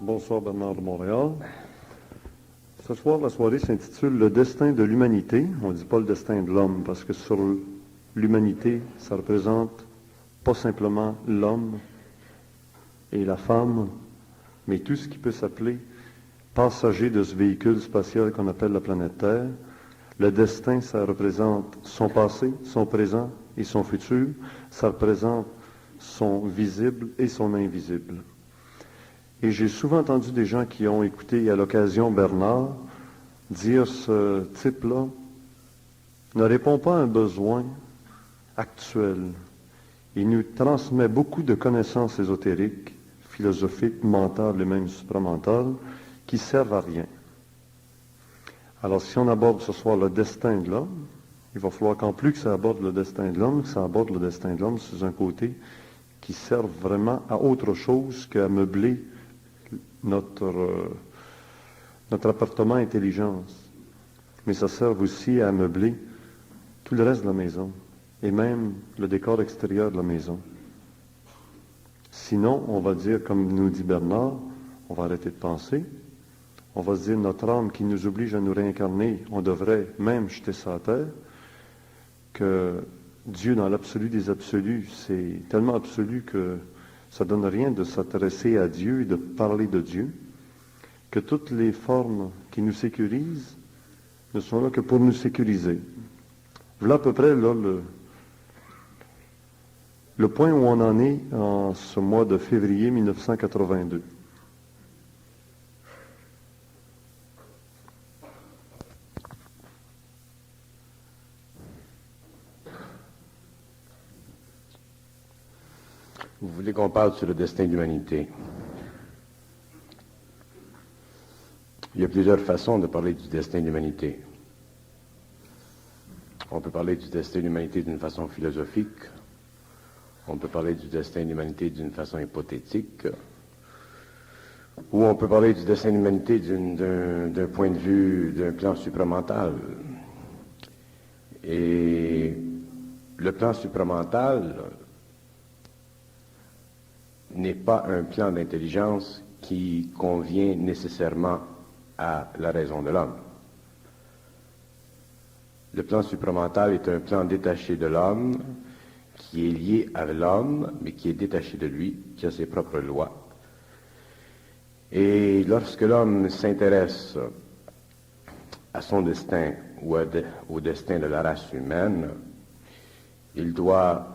Bonsoir Bernard de Montréal. Ce soir, la soirée s'intitule Le destin de l'humanité. On ne dit pas le destin de l'homme parce que sur l'humanité, ça représente pas simplement l'homme et la femme, mais tout ce qui peut s'appeler passager de ce véhicule spatial qu'on appelle la planète Terre. Le destin, ça représente son passé, son présent et son futur. Ça représente son visible et son invisible. Et j'ai souvent entendu des gens qui ont écouté à l'occasion Bernard dire ce type-là ne répond pas à un besoin actuel. Il nous transmet beaucoup de connaissances ésotériques, philosophiques, mentales et même supramentales qui servent à rien. Alors si on aborde ce soir le destin de l'homme, il va falloir qu'en plus que ça aborde le destin de l'homme, que ça aborde le destin de l'homme sous un côté qui serve vraiment à autre chose qu'à meubler notre appartement intelligence. Mais ça sert aussi à meubler tout le reste de la maison et même le décor extérieur de la maison. Sinon, on va dire, comme nous dit Bernard, on va arrêter de penser. On va se dire, notre âme qui nous oblige à nous réincarner, on devrait même jeter ça à terre, que Dieu, dans l'absolu des absolus, c'est tellement absolu que ça ne donne rien de s'intéresser à Dieu et de parler de Dieu, que toutes les formes qui nous sécurisent ne sont là que pour nous sécuriser. Voilà à peu près là, le point où on en est en ce mois de février 1982. Vous voulez qu'on parle sur le destin de l'humanité? Il y a plusieurs façons de parler du destin de l'humanité. On peut parler du destin de l'humanité d'une façon philosophique. On peut parler du destin de l'humanité d'une façon hypothétique. Ou on peut parler du destin de l'humanité d'un point de vue, d'un plan supramental. Et le plan supramental n'est pas un plan d'intelligence qui convient nécessairement à la raison de l'homme. Le plan supramental est un plan détaché de l'homme, qui est lié à l'homme, mais qui est détaché de lui, qui a ses propres lois. Et lorsque l'homme s'intéresse à son destin ou au destin de la race humaine, il doit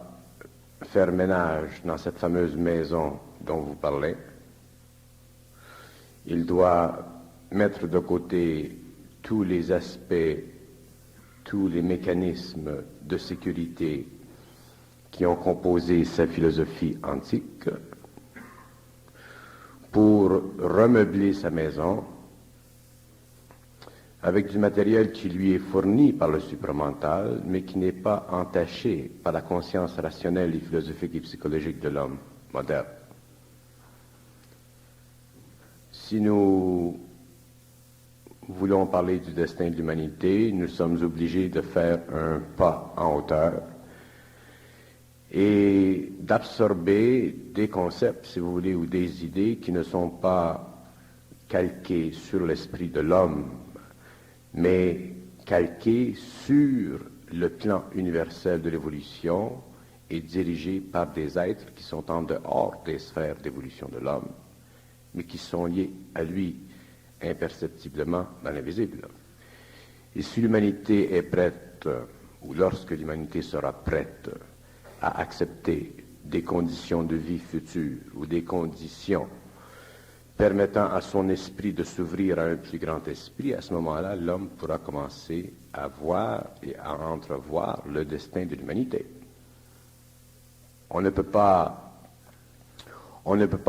faire ménage dans cette fameuse maison dont vous parlez. Il doit mettre de côté tous les aspects, tous les mécanismes de sécurité qui ont composé sa philosophie antique pour remeubler sa maison avec du matériel qui lui est fourni par le supramental, mais qui n'est pas entaché par la conscience rationnelle et philosophique et psychologique de l'homme moderne. Si nous voulons parler du destin de l'humanité, nous sommes obligés de faire un pas en hauteur et d'absorber des concepts, si vous voulez, ou des idées qui ne sont pas calqués sur l'esprit de l'homme, mais calqué sur le plan universel de l'évolution et dirigé par des êtres qui sont en dehors des sphères d'évolution de l'homme, mais qui sont liés à lui imperceptiblement dans l'invisible. Et si l'humanité est prête, ou lorsque l'humanité sera prête à accepter des conditions de vie futures ou des conditions permettant à son esprit de s'ouvrir à un plus grand esprit, à ce moment-là, l'homme pourra commencer à voir et à entrevoir le destin de l'humanité. On ne peut pas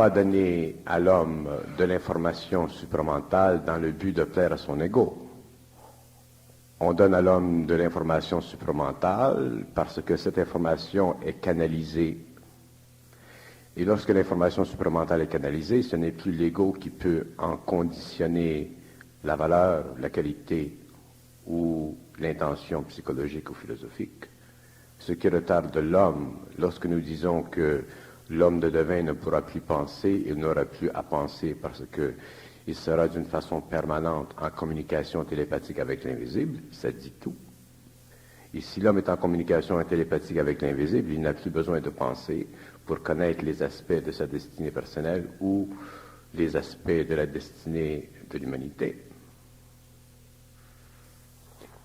donner à l'homme de l'information supramentale dans le but de plaire à son ego. On donne à l'homme de l'information supramentale parce que cette information est canalisée. Et lorsque l'information supramentale est canalisée, ce n'est plus l'ego qui peut en conditionner la valeur, la qualité ou l'intention psychologique ou philosophique. Ce qui retarde l'homme, lorsque nous disons que l'homme de demain ne pourra plus penser, il n'aura plus à penser parce qu'il sera d'une façon permanente en communication télépathique avec l'invisible, ça dit tout. Et si l'homme est en communication télépathique avec l'invisible, il n'a plus besoin de penser pour connaître les aspects de sa destinée personnelle ou les aspects de la destinée de l'humanité.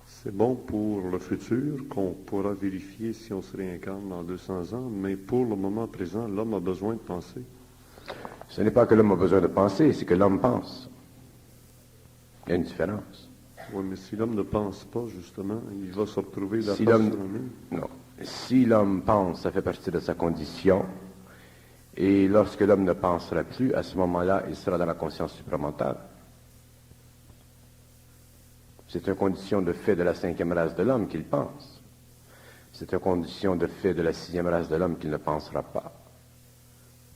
C'est bon pour le futur, qu'on pourra vérifier si on se réincarne dans 200 ans, mais pour le moment présent, l'homme a besoin de penser. Ce n'est pas que l'homme a besoin de penser, c'est que l'homme pense. Il y a une différence. Oui, mais si l'homme ne pense pas, justement, il va se retrouver la Si face l'homme- sur le mur. Non. Si l'homme pense, ça fait partie de sa condition. Et lorsque l'homme ne pensera plus, à ce moment-là, il sera dans la conscience supramentale. C'est une condition de fait de la 5e race de l'homme qu'il pense. C'est une condition de fait de la 6e race de l'homme qu'il ne pensera pas.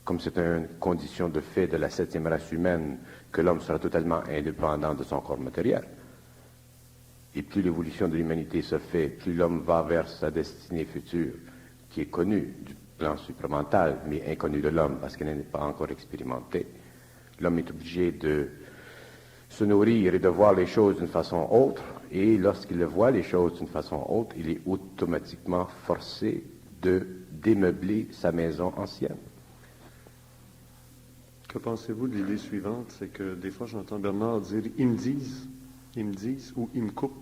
Comme c'est une condition de fait de la 7e race humaine que l'homme sera totalement indépendant de son corps matériel. Et plus l'évolution de l'humanité se fait, plus l'homme va vers sa destinée future, qui est connue du plan supramental, mais inconnue de l'homme parce qu'elle n'est pas encore expérimentée. L'homme est obligé de se nourrir et de voir les choses d'une façon autre, et lorsqu'il voit les choses d'une façon autre, il est automatiquement forcé de démeubler sa maison ancienne. Que pensez-vous de l'idée suivante? C'est que des fois, j'entends Bernard dire « ils me disent » ou « ils me coupent ».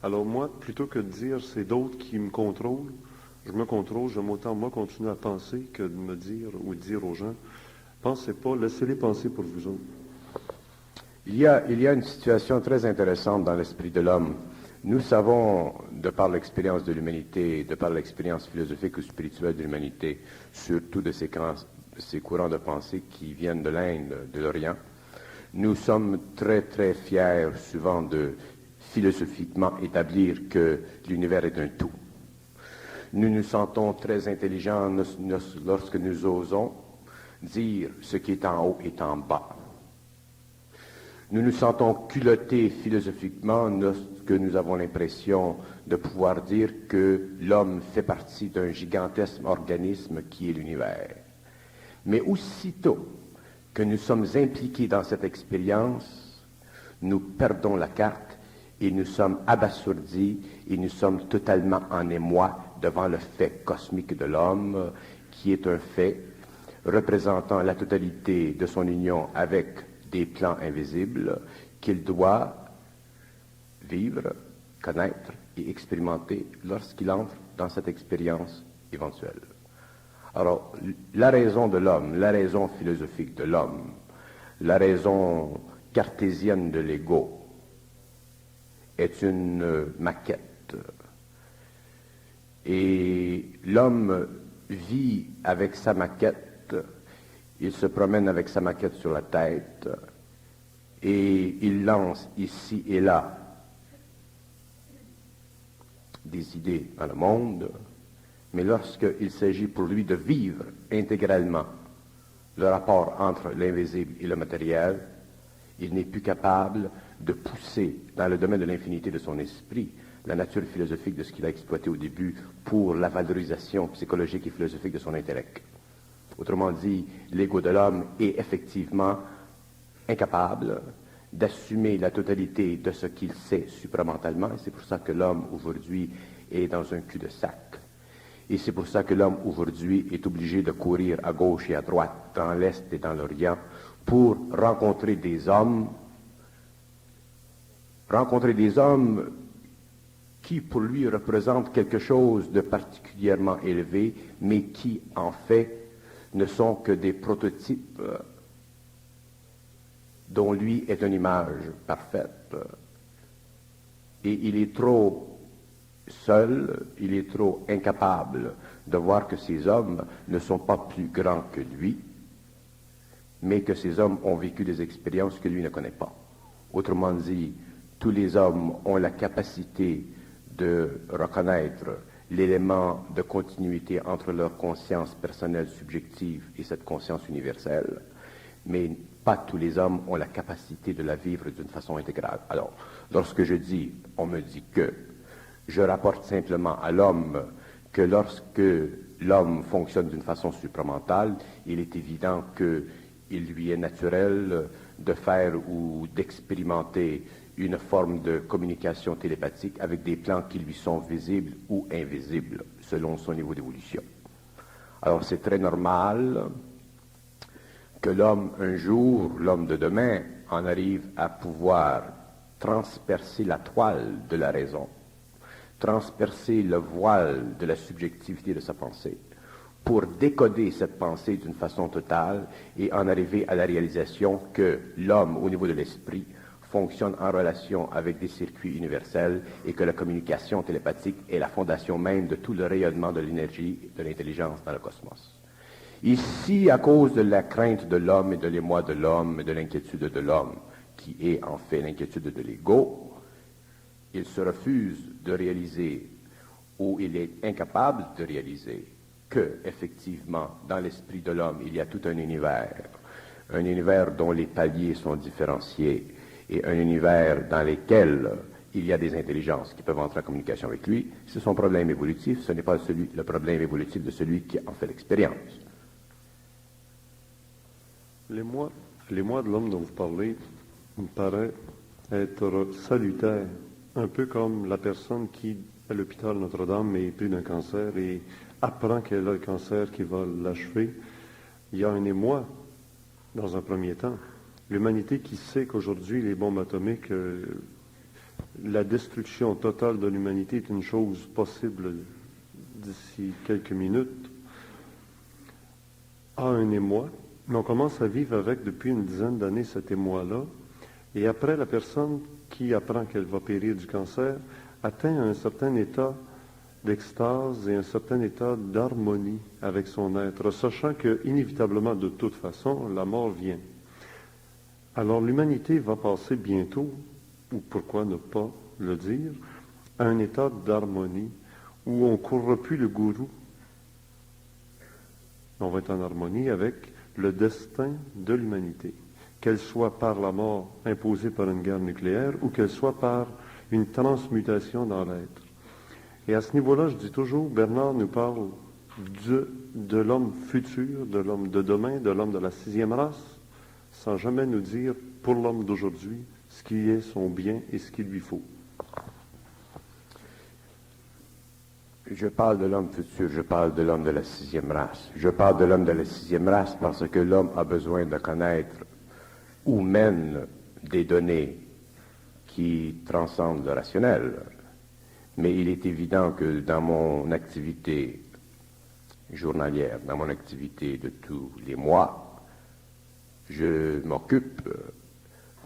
Alors moi, plutôt que de dire « c'est d'autres qui me contrôlent », je me contrôle, j'aime autant moi continuer à penser que de me dire ou de dire aux gens « pensez pas, laissez-les penser pour vous autres ». Il y a une situation très intéressante dans l'esprit de l'homme. Nous savons, de par l'expérience de l'humanité, de par l'expérience philosophique ou spirituelle de l'humanité, surtout de ces courants de pensée qui viennent de l'Inde, de l'Orient, nous sommes très, très fiers souvent de philosophiquement établir que l'univers est un tout. Nous nous sentons très intelligents lorsque nous osons dire ce qui est en haut est en bas. Nous nous sentons culottés philosophiquement lorsque nous avons l'impression de pouvoir dire que l'homme fait partie d'un gigantesque organisme qui est l'univers. Mais aussitôt que nous sommes impliqués dans cette expérience, nous perdons la carte et nous sommes abasourdis et nous sommes totalement en émoi devant le fait cosmique de l'homme, qui est un fait représentant la totalité de son union avec des plans invisibles qu'il doit vivre, connaître et expérimenter lorsqu'il entre dans cette expérience éventuelle. Alors, la raison de l'homme, la raison philosophique de l'homme, la raison cartésienne de l'ego est une maquette. Et l'homme vit avec sa maquette. Il se promène avec sa maquette sur la tête et il lance ici et là des idées dans le monde, mais lorsqu'il s'agit pour lui de vivre intégralement le rapport entre l'invisible et le matériel, il n'est plus capable de pousser dans le domaine de l'infinité de son esprit la nature philosophique de ce qu'il a exploité au début pour la valorisation psychologique et philosophique de son intellect. Autrement dit, l'ego de l'homme est effectivement incapable d'assumer la totalité de ce qu'il sait supramentalement, et c'est pour ça que l'homme aujourd'hui est dans un cul-de-sac. Et c'est pour ça que l'homme aujourd'hui est obligé de courir à gauche et à droite, dans l'Est et dans l'Orient, pour rencontrer des hommes qui pour lui représentent quelque chose de particulièrement élevé, mais qui en fait ne sont que des prototypes dont lui est une image parfaite. Et il est trop seul, il est trop incapable de voir que ces hommes ne sont pas plus grands que lui, mais que ces hommes ont vécu des expériences que lui ne connaît pas. Autrement dit, tous les hommes ont la capacité de reconnaître l'élément de continuité entre leur conscience personnelle subjective et cette conscience universelle, mais pas tous les hommes ont la capacité de la vivre d'une façon intégrale. Alors, lorsque je dis, on me dit que, je rapporte simplement à l'homme que lorsque l'homme fonctionne d'une façon supramentale, il est évident qu'il lui est naturel de faire ou d'expérimenter une forme de communication télépathique avec des plans qui lui sont visibles ou invisibles selon son niveau d'évolution. Alors c'est très normal que l'homme un jour, l'homme de demain, en arrive à pouvoir transpercer la toile de la raison, transpercer le voile de la subjectivité de sa pensée, pour décoder cette pensée d'une façon totale et en arriver à la réalisation que l'homme, au niveau de l'esprit, fonctionne en relation avec des circuits universels et que la communication télépathique est la fondation même de tout le rayonnement de l'énergie, de l'intelligence dans le cosmos. Ici, à cause de la crainte de l'homme et de l'émoi de l'homme et de l'inquiétude de l'homme, qui est en fait l'inquiétude de l'ego, il se refuse de réaliser, ou il est incapable de réaliser, que, effectivement, dans l'esprit de l'homme, il y a tout un univers dont les paliers sont différenciés, et un univers dans lequel il y a des intelligences qui peuvent entrer en communication avec lui. C'est son problème évolutif, ce n'est pas le problème évolutif de celui qui en fait l'expérience. Les mois de l'homme dont vous parlez me paraît être salutaire, un peu comme la personne qui, à l'hôpital Notre-Dame, est prise d'un cancer et apprend qu'elle a le cancer qui va l'achever. Il y a un émoi, dans un premier temps. L'humanité qui sait qu'aujourd'hui, les bombes atomiques, la destruction totale de l'humanité est une chose possible d'ici quelques minutes, a un émoi. Mais on commence à vivre avec depuis une dizaine d'années cet émoi-là. Et après, la personne qui apprend qu'elle va périr du cancer atteint un certain état d'extase et un certain état d'harmonie avec son être, sachant que, inévitablement, de toute façon, la mort vient. Alors l'humanité va passer bientôt, ou pourquoi ne pas le dire, à un état d'harmonie où on ne courra plus le gourou. On va être en harmonie avec le destin de l'humanité, qu'elle soit par la mort imposée par une guerre nucléaire ou qu'elle soit par une transmutation dans l'être. Et à ce niveau-là, je dis toujours, Bernard nous parle de l'homme futur, de l'homme de demain, de l'homme de la 6e race, sans jamais nous dire, pour l'homme d'aujourd'hui, ce qui est son bien et ce qu'il lui faut. Je parle de l'homme futur, je parle de l'homme de la 6e race. Je parle de l'homme de la 6e race parce que l'homme a besoin de connaître où mènent des données qui transcendent le rationnel. Mais il est évident que dans mon activité journalière, dans mon activité de tous les mois, je m'occupe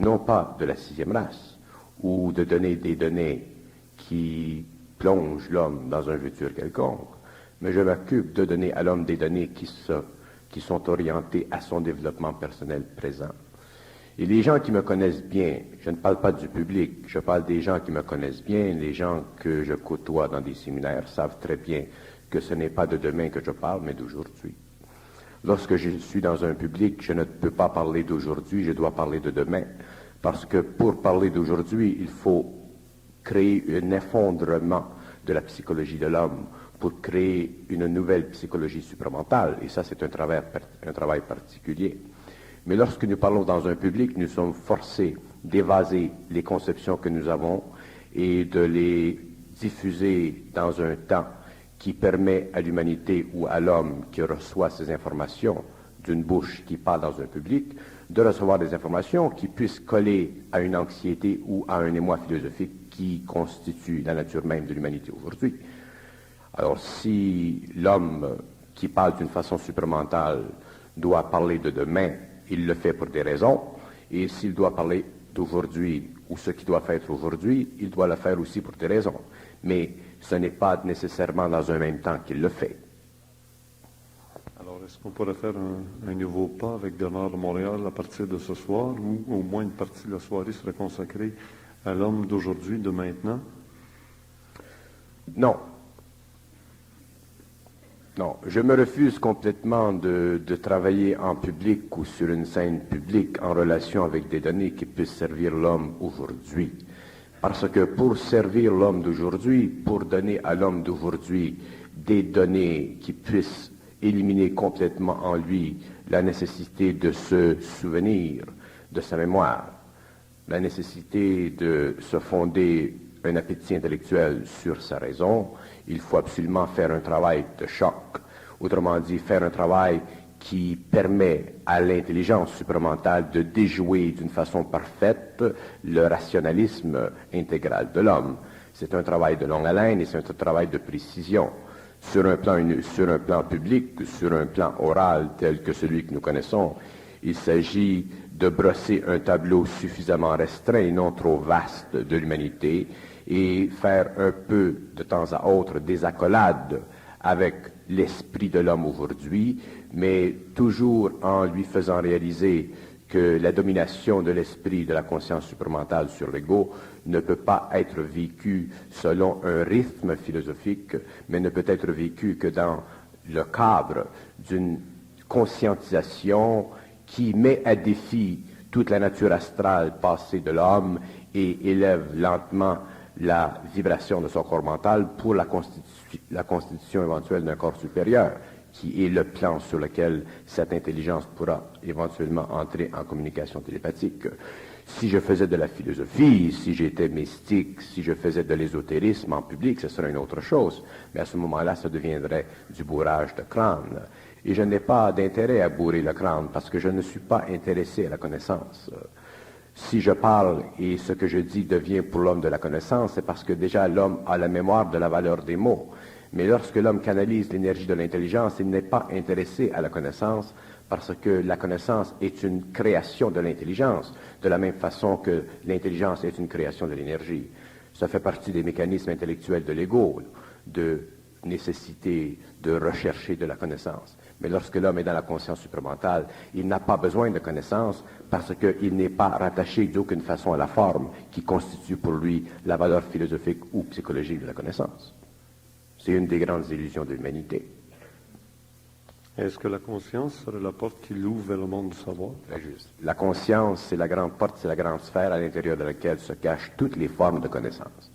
non pas de la 6e race ou de donner des données qui plongent l'homme dans un futur quelconque, mais je m'occupe de donner à l'homme des données qui sont orientées à son développement personnel présent. Et les gens qui me connaissent bien, je ne parle pas du public, je parle des gens qui me connaissent bien, les gens que je côtoie dans des séminaires savent très bien que ce n'est pas de demain que je parle, mais d'aujourd'hui. Lorsque je suis dans un public, je ne peux pas parler d'aujourd'hui, je dois parler de demain. Parce que pour parler d'aujourd'hui, il faut créer un effondrement de la psychologie de l'homme pour créer une nouvelle psychologie supramentale. Et ça, c'est un travail particulier. Mais lorsque nous parlons dans un public, nous sommes forcés d'évaser les conceptions que nous avons et de les diffuser dans un temps qui permet à l'humanité ou à l'homme qui reçoit ces informations d'une bouche qui parle dans un public, de recevoir des informations qui puissent coller à une anxiété ou à un émoi philosophique qui constitue la nature même de l'humanité aujourd'hui. Alors si l'homme qui parle d'une façon supramentale doit parler de demain, il le fait pour des raisons, et s'il doit parler d'aujourd'hui ou ce qui doit faire aujourd'hui, il doit le faire aussi pour des raisons. Mais ce n'est pas nécessairement dans un même temps qu'il le fait. Alors, est-ce qu'on pourrait faire un nouveau pas avec Bernard de Montréal à partir de ce soir, ou au moins une partie de la soirée serait consacrée à l'homme d'aujourd'hui, de maintenant? Non. Non, je me refuse complètement de travailler en public ou sur une scène publique en relation avec des données qui puissent servir l'homme aujourd'hui. Parce que pour servir l'homme d'aujourd'hui, pour donner à l'homme d'aujourd'hui des données qui puissent éliminer complètement en lui la nécessité de se souvenir de sa mémoire, la nécessité de se fonder un appétit intellectuel sur sa raison, il faut absolument faire un travail de choc, autrement dit, faire un travail qui permet à l'intelligence supramentale de déjouer d'une façon parfaite le rationalisme intégral de l'homme. C'est un travail de longue haleine et c'est un travail de précision. Sur un plan public, sur un plan oral tel que celui que nous connaissons, il s'agit de brosser un tableau suffisamment restreint et non trop vaste de l'humanité et faire un peu de temps à autre des accolades avec l'esprit de l'homme aujourd'hui, mais toujours en lui faisant réaliser que la domination de l'esprit de la conscience supramentale sur l'ego ne peut pas être vécue selon un rythme philosophique, mais ne peut être vécue que dans le cadre d'une conscientisation qui met à défi toute la nature astrale passée de l'homme et élève lentement la vibration de son corps mental pour la constitution éventuelle d'un corps supérieur, qui est le plan sur lequel cette intelligence pourra éventuellement entrer en communication télépathique. Si je faisais de la philosophie, si j'étais mystique, si je faisais de l'ésotérisme en public, ce serait une autre chose. Mais à ce moment-là, ça deviendrait du bourrage de crâne. Et je n'ai pas d'intérêt à bourrer le crâne parce que je ne suis pas intéressé à la connaissance. Si je parle et ce que je dis devient pour l'homme de la connaissance, c'est parce que déjà l'homme a la mémoire de la valeur des mots. Mais lorsque l'homme canalise l'énergie de l'intelligence, il n'est pas intéressé à la connaissance parce que la connaissance est une création de l'intelligence, de la même façon que l'intelligence est une création de l'énergie. Ça fait partie des mécanismes intellectuels de l'ego, de nécessité de rechercher de la connaissance. Mais lorsque l'homme est dans la conscience supramentale, il n'a pas besoin de connaissance parce qu'il n'est pas rattaché d'aucune façon à la forme qui constitue pour lui la valeur philosophique ou psychologique de la connaissance. C'est une des grandes illusions de l'humanité. Est-ce que la conscience serait la porte qui l'ouvre vers le monde du savoir? Très juste. La conscience, c'est la grande porte, c'est la grande sphère à l'intérieur de laquelle se cachent toutes les formes de connaissance.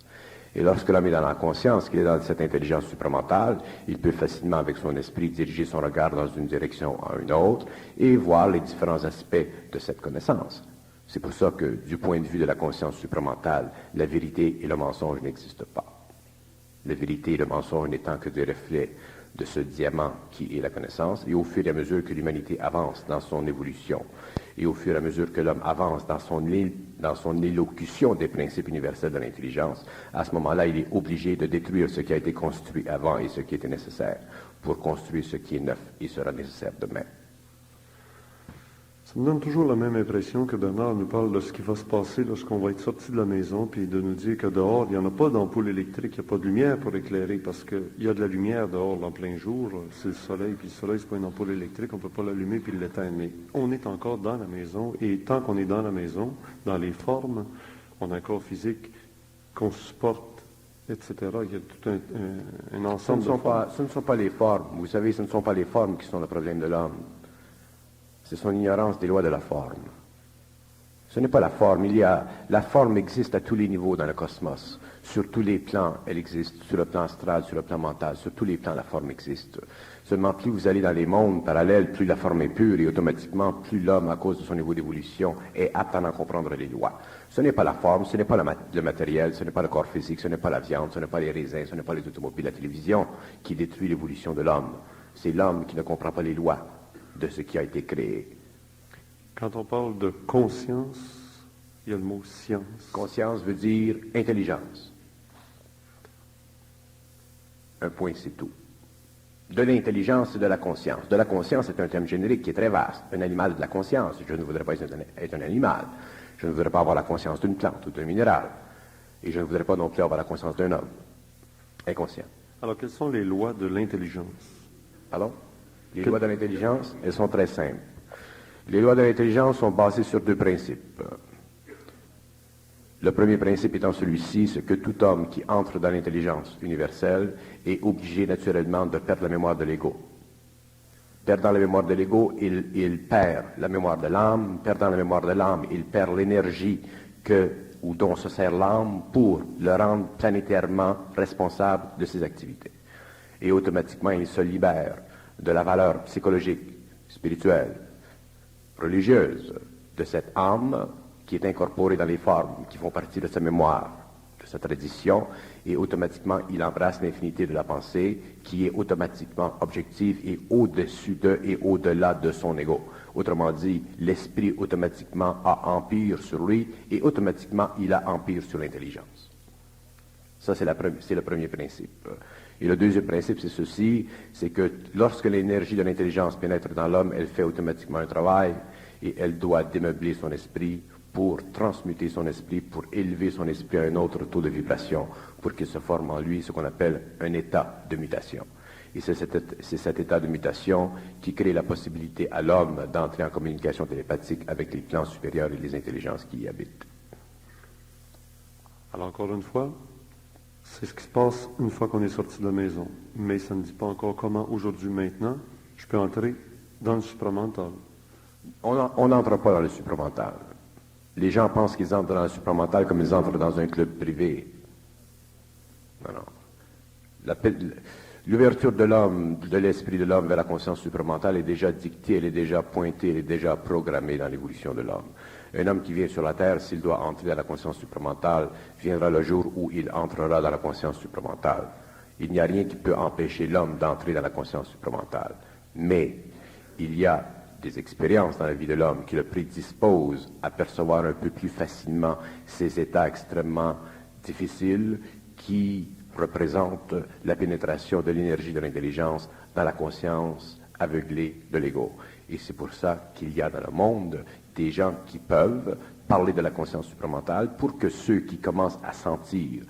Et lorsque l'homme est dans la conscience, qu'il est dans cette intelligence supramentale, il peut facilement, avec son esprit, diriger son regard dans une direction à une autre et voir les différents aspects de cette connaissance. C'est pour ça que, du point de vue de la conscience supramentale, la vérité et le mensonge n'existent pas. La vérité et le mensonge n'étant que des reflets de ce diamant qui est la connaissance, et au fur et à mesure que l'humanité avance dans son évolution, et au fur et à mesure que l'homme avance dans son élocution des principes universels de l'intelligence, à ce moment-là, il est obligé de détruire ce qui a été construit avant et ce qui était nécessaire pour construire ce qui est neuf et sera nécessaire demain. Ça me donne toujours la même impression que Bernard nous parle de ce qui va se passer lorsqu'on va être sorti de la maison, puis de nous dire que dehors, il n'y en a pas d'ampoule électrique, il n'y a pas de lumière pour éclairer, parce qu'il y a de la lumière dehors en plein jour, c'est le soleil, puis le soleil, c'est pas une ampoule électrique, on ne peut pas l'allumer puis l'éteindre. Mais on est encore dans la maison, et tant qu'on est dans la maison, dans les formes, on a un corps physique qu'on supporte, etc. Il y a tout un ensemble de formes. Ce ne sont pas les formes. Vous savez, ce ne sont pas les formes qui sont le problème de l'homme. C'est son ignorance des lois de la forme. Ce n'est pas la forme. La forme existe à tous les niveaux dans le cosmos. Sur tous les plans, elle existe. Sur le plan astral, sur le plan mental. Sur tous les plans, la forme existe. Seulement, plus vous allez dans les mondes parallèles, plus la forme est pure et automatiquement, plus l'homme, à cause de son niveau d'évolution, est apte à en comprendre les lois. Ce n'est pas la forme, ce n'est pas le matériel, ce n'est pas le corps physique, ce n'est pas la viande, ce n'est pas les raisins, ce n'est pas les automobiles, la télévision qui détruit l'évolution de l'homme. C'est l'homme qui ne comprend pas les lois de ce qui a été créé. Quand on parle de conscience, il y a le mot science. Conscience veut dire intelligence. Un point, c'est tout. De l'intelligence et de la conscience. De la conscience est un terme générique qui est très vaste. Un animal a de la conscience. Je ne voudrais pas être un animal. Je ne voudrais pas avoir la conscience d'une plante ou d'un minéral. Et je ne voudrais pas non plus avoir la conscience d'un homme. Inconscient. Alors, quelles sont les lois de l'intelligence? Pardon? Les lois de l'intelligence, elles sont très simples. Les lois de l'intelligence sont basées sur deux principes. Le premier principe étant celui-ci, c'est que tout homme qui entre dans l'intelligence universelle est obligé naturellement de perdre la mémoire de l'ego. Perdant la mémoire de l'ego, il perd la mémoire de l'âme. Perdant la mémoire de l'âme, il perd l'énergie dont se sert l'âme pour le rendre planétairement responsable de ses activités. Et automatiquement, il se libère de la valeur psychologique, spirituelle, religieuse de cette âme qui est incorporée dans les formes, qui font partie de sa mémoire, de sa tradition, et automatiquement, il embrasse l'infinité de la pensée qui est automatiquement objective et au-dessus de et au-delà de son ego. Autrement dit, l'esprit automatiquement a empire sur lui et automatiquement, il a empire sur l'intelligence. Ça, c'est le premier principe. Et le deuxième principe, c'est ceci, c'est que lorsque l'énergie de l'intelligence pénètre dans l'homme, elle fait automatiquement un travail et elle doit démeubler son esprit pour transmuter son esprit, pour élever son esprit à un autre taux de vibration, pour qu'il se forme en lui ce qu'on appelle un état de mutation. Et c'est cet état de mutation qui crée la possibilité à l'homme d'entrer en communication télépathique avec les plans supérieurs et les intelligences qui y habitent. Alors encore une fois, c'est ce qui se passe une fois qu'on est sorti de la maison. Mais ça ne dit pas encore comment, aujourd'hui, maintenant, je peux entrer dans le supramental. On n'entre pas dans le supramental. Les gens pensent qu'ils entrent dans le supramental comme ils entrent dans un club privé. Non. L'ouverture de l'homme, de l'esprit de l'homme vers la conscience supramentale est déjà dictée, elle est déjà pointée, elle est déjà programmée dans l'évolution de l'homme. Un homme qui vient sur la Terre, s'il doit entrer dans la conscience supramentale, viendra le jour où il entrera dans la conscience supramentale. Il n'y a rien qui peut empêcher l'homme d'entrer dans la conscience supramentale. Mais il y a des expériences dans la vie de l'homme qui le prédisposent à percevoir un peu plus facilement ces états extrêmement difficiles qui représentent la pénétration de l'énergie de l'intelligence dans la conscience aveuglée de l'ego. Et c'est pour ça qu'il y a dans le monde des gens qui peuvent parler de la conscience supramentale pour que ceux qui commencent à sentir,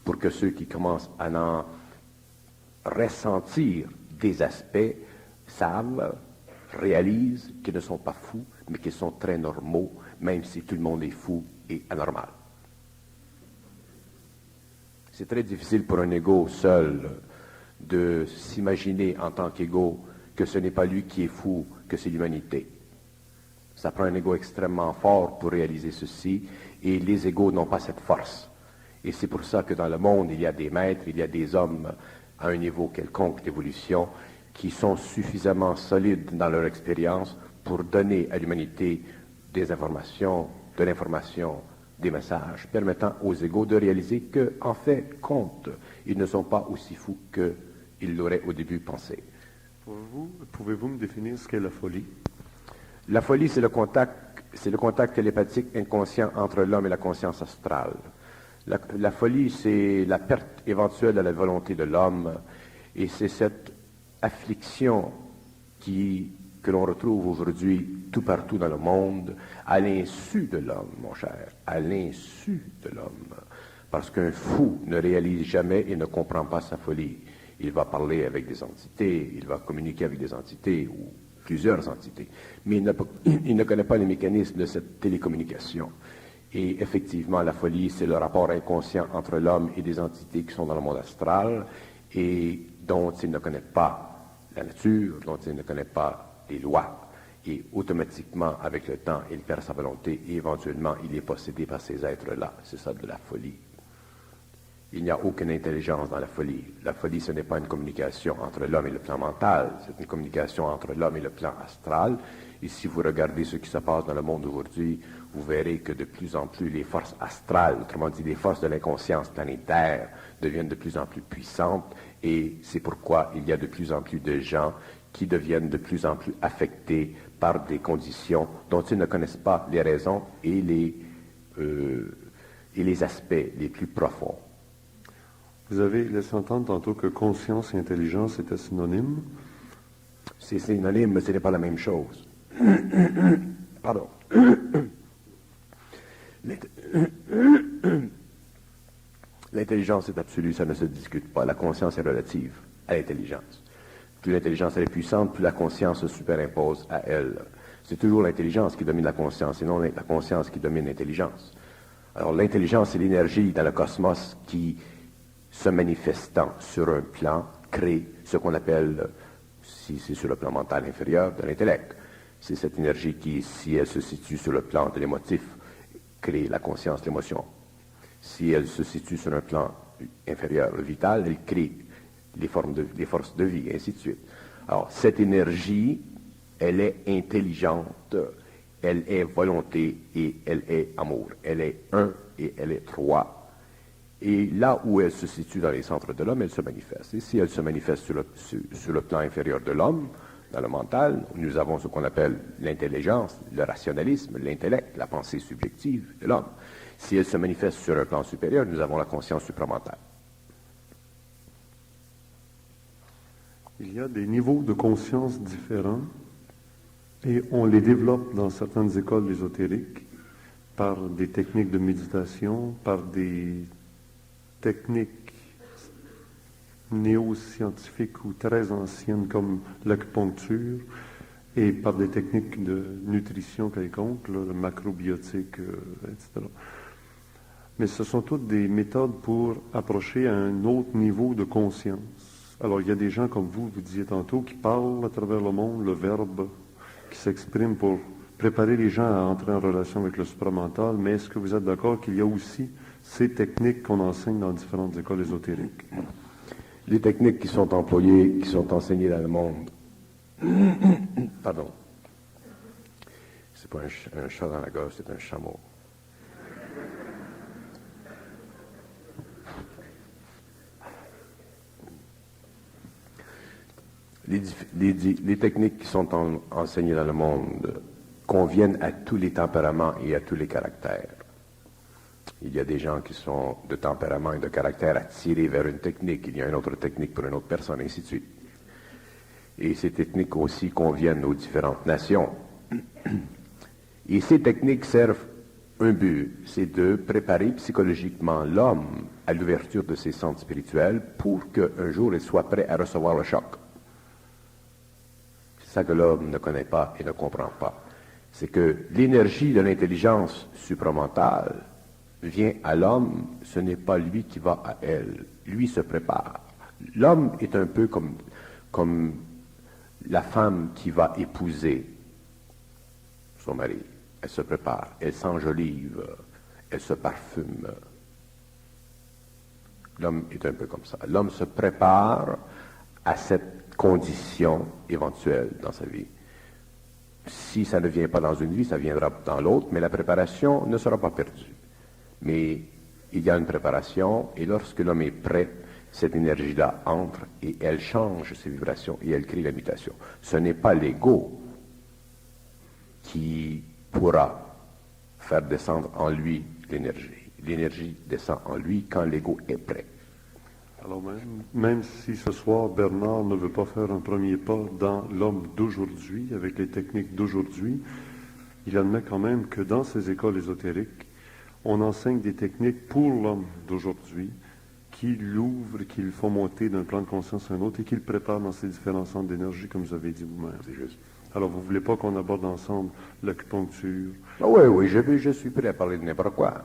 pour que ceux qui commencent à en ressentir des aspects savent, réalisent qu'ils ne sont pas fous, mais qu'ils sont très normaux, même si tout le monde est fou et anormal. C'est très difficile pour un ego seul de s'imaginer en tant qu'ego que ce n'est pas lui qui est fou, que c'est l'humanité. Ça prend un ego extrêmement fort pour réaliser ceci, et les égos n'ont pas cette force. Et c'est pour ça que dans le monde, il y a des maîtres, il y a des hommes à un niveau quelconque d'évolution qui sont suffisamment solides dans leur expérience pour donner à l'humanité des informations, de l'information, des messages permettant aux égos de réaliser que, en fait, compte, ils ne sont pas aussi fous qu'ils l'auraient au début pensé. Pouvez-vous me définir ce qu'est la folie? La folie, c'est le contact télépathique inconscient entre l'homme et la conscience astrale. La folie, c'est la perte éventuelle de la volonté de l'homme, et c'est cette affliction que l'on retrouve aujourd'hui tout partout dans le monde, à l'insu de l'homme, mon cher, à l'insu de l'homme. Parce qu'un fou ne réalise jamais et ne comprend pas sa folie. Il va parler avec des entités, il va communiquer avec des entités ou plusieurs entités, mais il ne connaît pas les mécanismes de cette télécommunication. Et effectivement, la folie, c'est le rapport inconscient entre l'homme et des entités qui sont dans le monde astral et dont il ne connaît pas la nature, dont il ne connaît pas les lois. Et automatiquement, avec le temps, il perd sa volonté et éventuellement, il est possédé par ces êtres-là. C'est ça de la folie. Il n'y a aucune intelligence dans la folie. La folie, ce n'est pas une communication entre l'homme et le plan mental, c'est une communication entre l'homme et le plan astral. Et si vous regardez ce qui se passe dans le monde aujourd'hui, vous verrez que de plus en plus les forces astrales, autrement dit les forces de l'inconscience planétaire, deviennent de plus en plus puissantes. Et c'est pourquoi il y a de plus en plus de gens qui deviennent de plus en plus affectés par des conditions dont ils ne connaissent pas les raisons et les aspects les plus profonds. Vous avez laissé entendre tantôt que conscience et intelligence étaient synonymes. C'est synonyme, mais ce n'est pas la même chose. Pardon. L'intelligence est absolue, ça ne se discute pas. La conscience est relative à l'intelligence. Plus l'intelligence est puissante, plus la conscience se superimpose à elle. C'est toujours l'intelligence qui domine la conscience et non la conscience qui domine l'intelligence. Alors l'intelligence, c'est l'énergie dans le cosmos qui, se manifestant sur un plan, crée ce qu'on appelle, si c'est sur le plan mental inférieur, de l'intellect. C'est cette énergie qui, si elle se situe sur le plan de l'émotif, crée la conscience, l'émotion. Si elle se situe sur un plan inférieur, le vital, elle crée les forces de vie, et ainsi de suite. Alors, cette énergie, elle est intelligente, elle est volonté et elle est amour. Elle est un et elle est trois. Et là où elle se situe dans les centres de l'homme, elle se manifeste. Et si elle se manifeste sur le plan inférieur de l'homme, dans le mental, nous avons ce qu'on appelle l'intelligence, le rationalisme, l'intellect, la pensée subjective de l'homme. Si elle se manifeste sur un plan supérieur, nous avons la conscience supramentale. Il y a des niveaux de conscience différents et on les développe dans certaines écoles ésotériques par des techniques de méditation, par des techniques néo-scientifiques ou très anciennes comme l'acupuncture et par des techniques de nutrition quelconque, là, le macrobiotique, etc. Mais ce sont toutes des méthodes pour approcher à un autre niveau de conscience. Alors, il y a des gens comme vous disiez tantôt, qui parlent à travers le monde, le verbe, qui s'exprime pour préparer les gens à entrer en relation avec le supramental, mais est-ce que vous êtes d'accord qu'il y a aussi ces techniques qu'on enseigne dans différentes écoles ésotériques? Les techniques qui sont employées, qui sont enseignées dans le monde, pardon, c'est pas un chat dans la gorge, c'est un chameau. Les techniques qui sont enseignées dans le monde conviennent à tous les tempéraments et à tous les caractères. Il y a des gens qui sont de tempérament et de caractère attirés vers une technique, il y a une autre technique pour une autre personne, et ainsi de suite. Et ces techniques aussi conviennent aux différentes nations. Et ces techniques servent un but, c'est de préparer psychologiquement l'homme à l'ouverture de ses centres spirituels pour qu'un jour il soit prêt à recevoir le choc. C'est ça que l'homme ne connaît pas et ne comprend pas. C'est que l'énergie de l'intelligence supramentale vient à l'homme, ce n'est pas lui qui va à elle. Lui se prépare. L'homme est un peu comme la femme qui va épouser son mari. Elle se prépare, elle s'enjolive, elle se parfume. L'homme est un peu comme ça. L'homme se prépare à cette condition éventuelle dans sa vie. Si ça ne vient pas dans une vie, ça viendra dans l'autre, mais la préparation ne sera pas perdue. Mais il y a une préparation, et lorsque l'homme est prêt, cette énergie-là entre et elle change ses vibrations et elle crée la mutation. Ce n'est pas l'ego qui pourra faire descendre en lui l'énergie. L'énergie descend en lui quand l'ego est prêt. Alors même si ce soir Bernard ne veut pas faire un premier pas dans l'homme d'aujourd'hui, avec les techniques d'aujourd'hui, il admet quand même que dans ces écoles ésotériques, on enseigne des techniques pour l'homme d'aujourd'hui qui l'ouvrent, qui le font monter d'un plan de conscience à un autre et qui le préparent dans ces différents centres d'énergie, comme vous avez dit vous-même. C'est juste. Alors, vous ne voulez pas qu'on aborde ensemble l'acupuncture? Ah oui, je suis prêt à parler de n'importe quoi.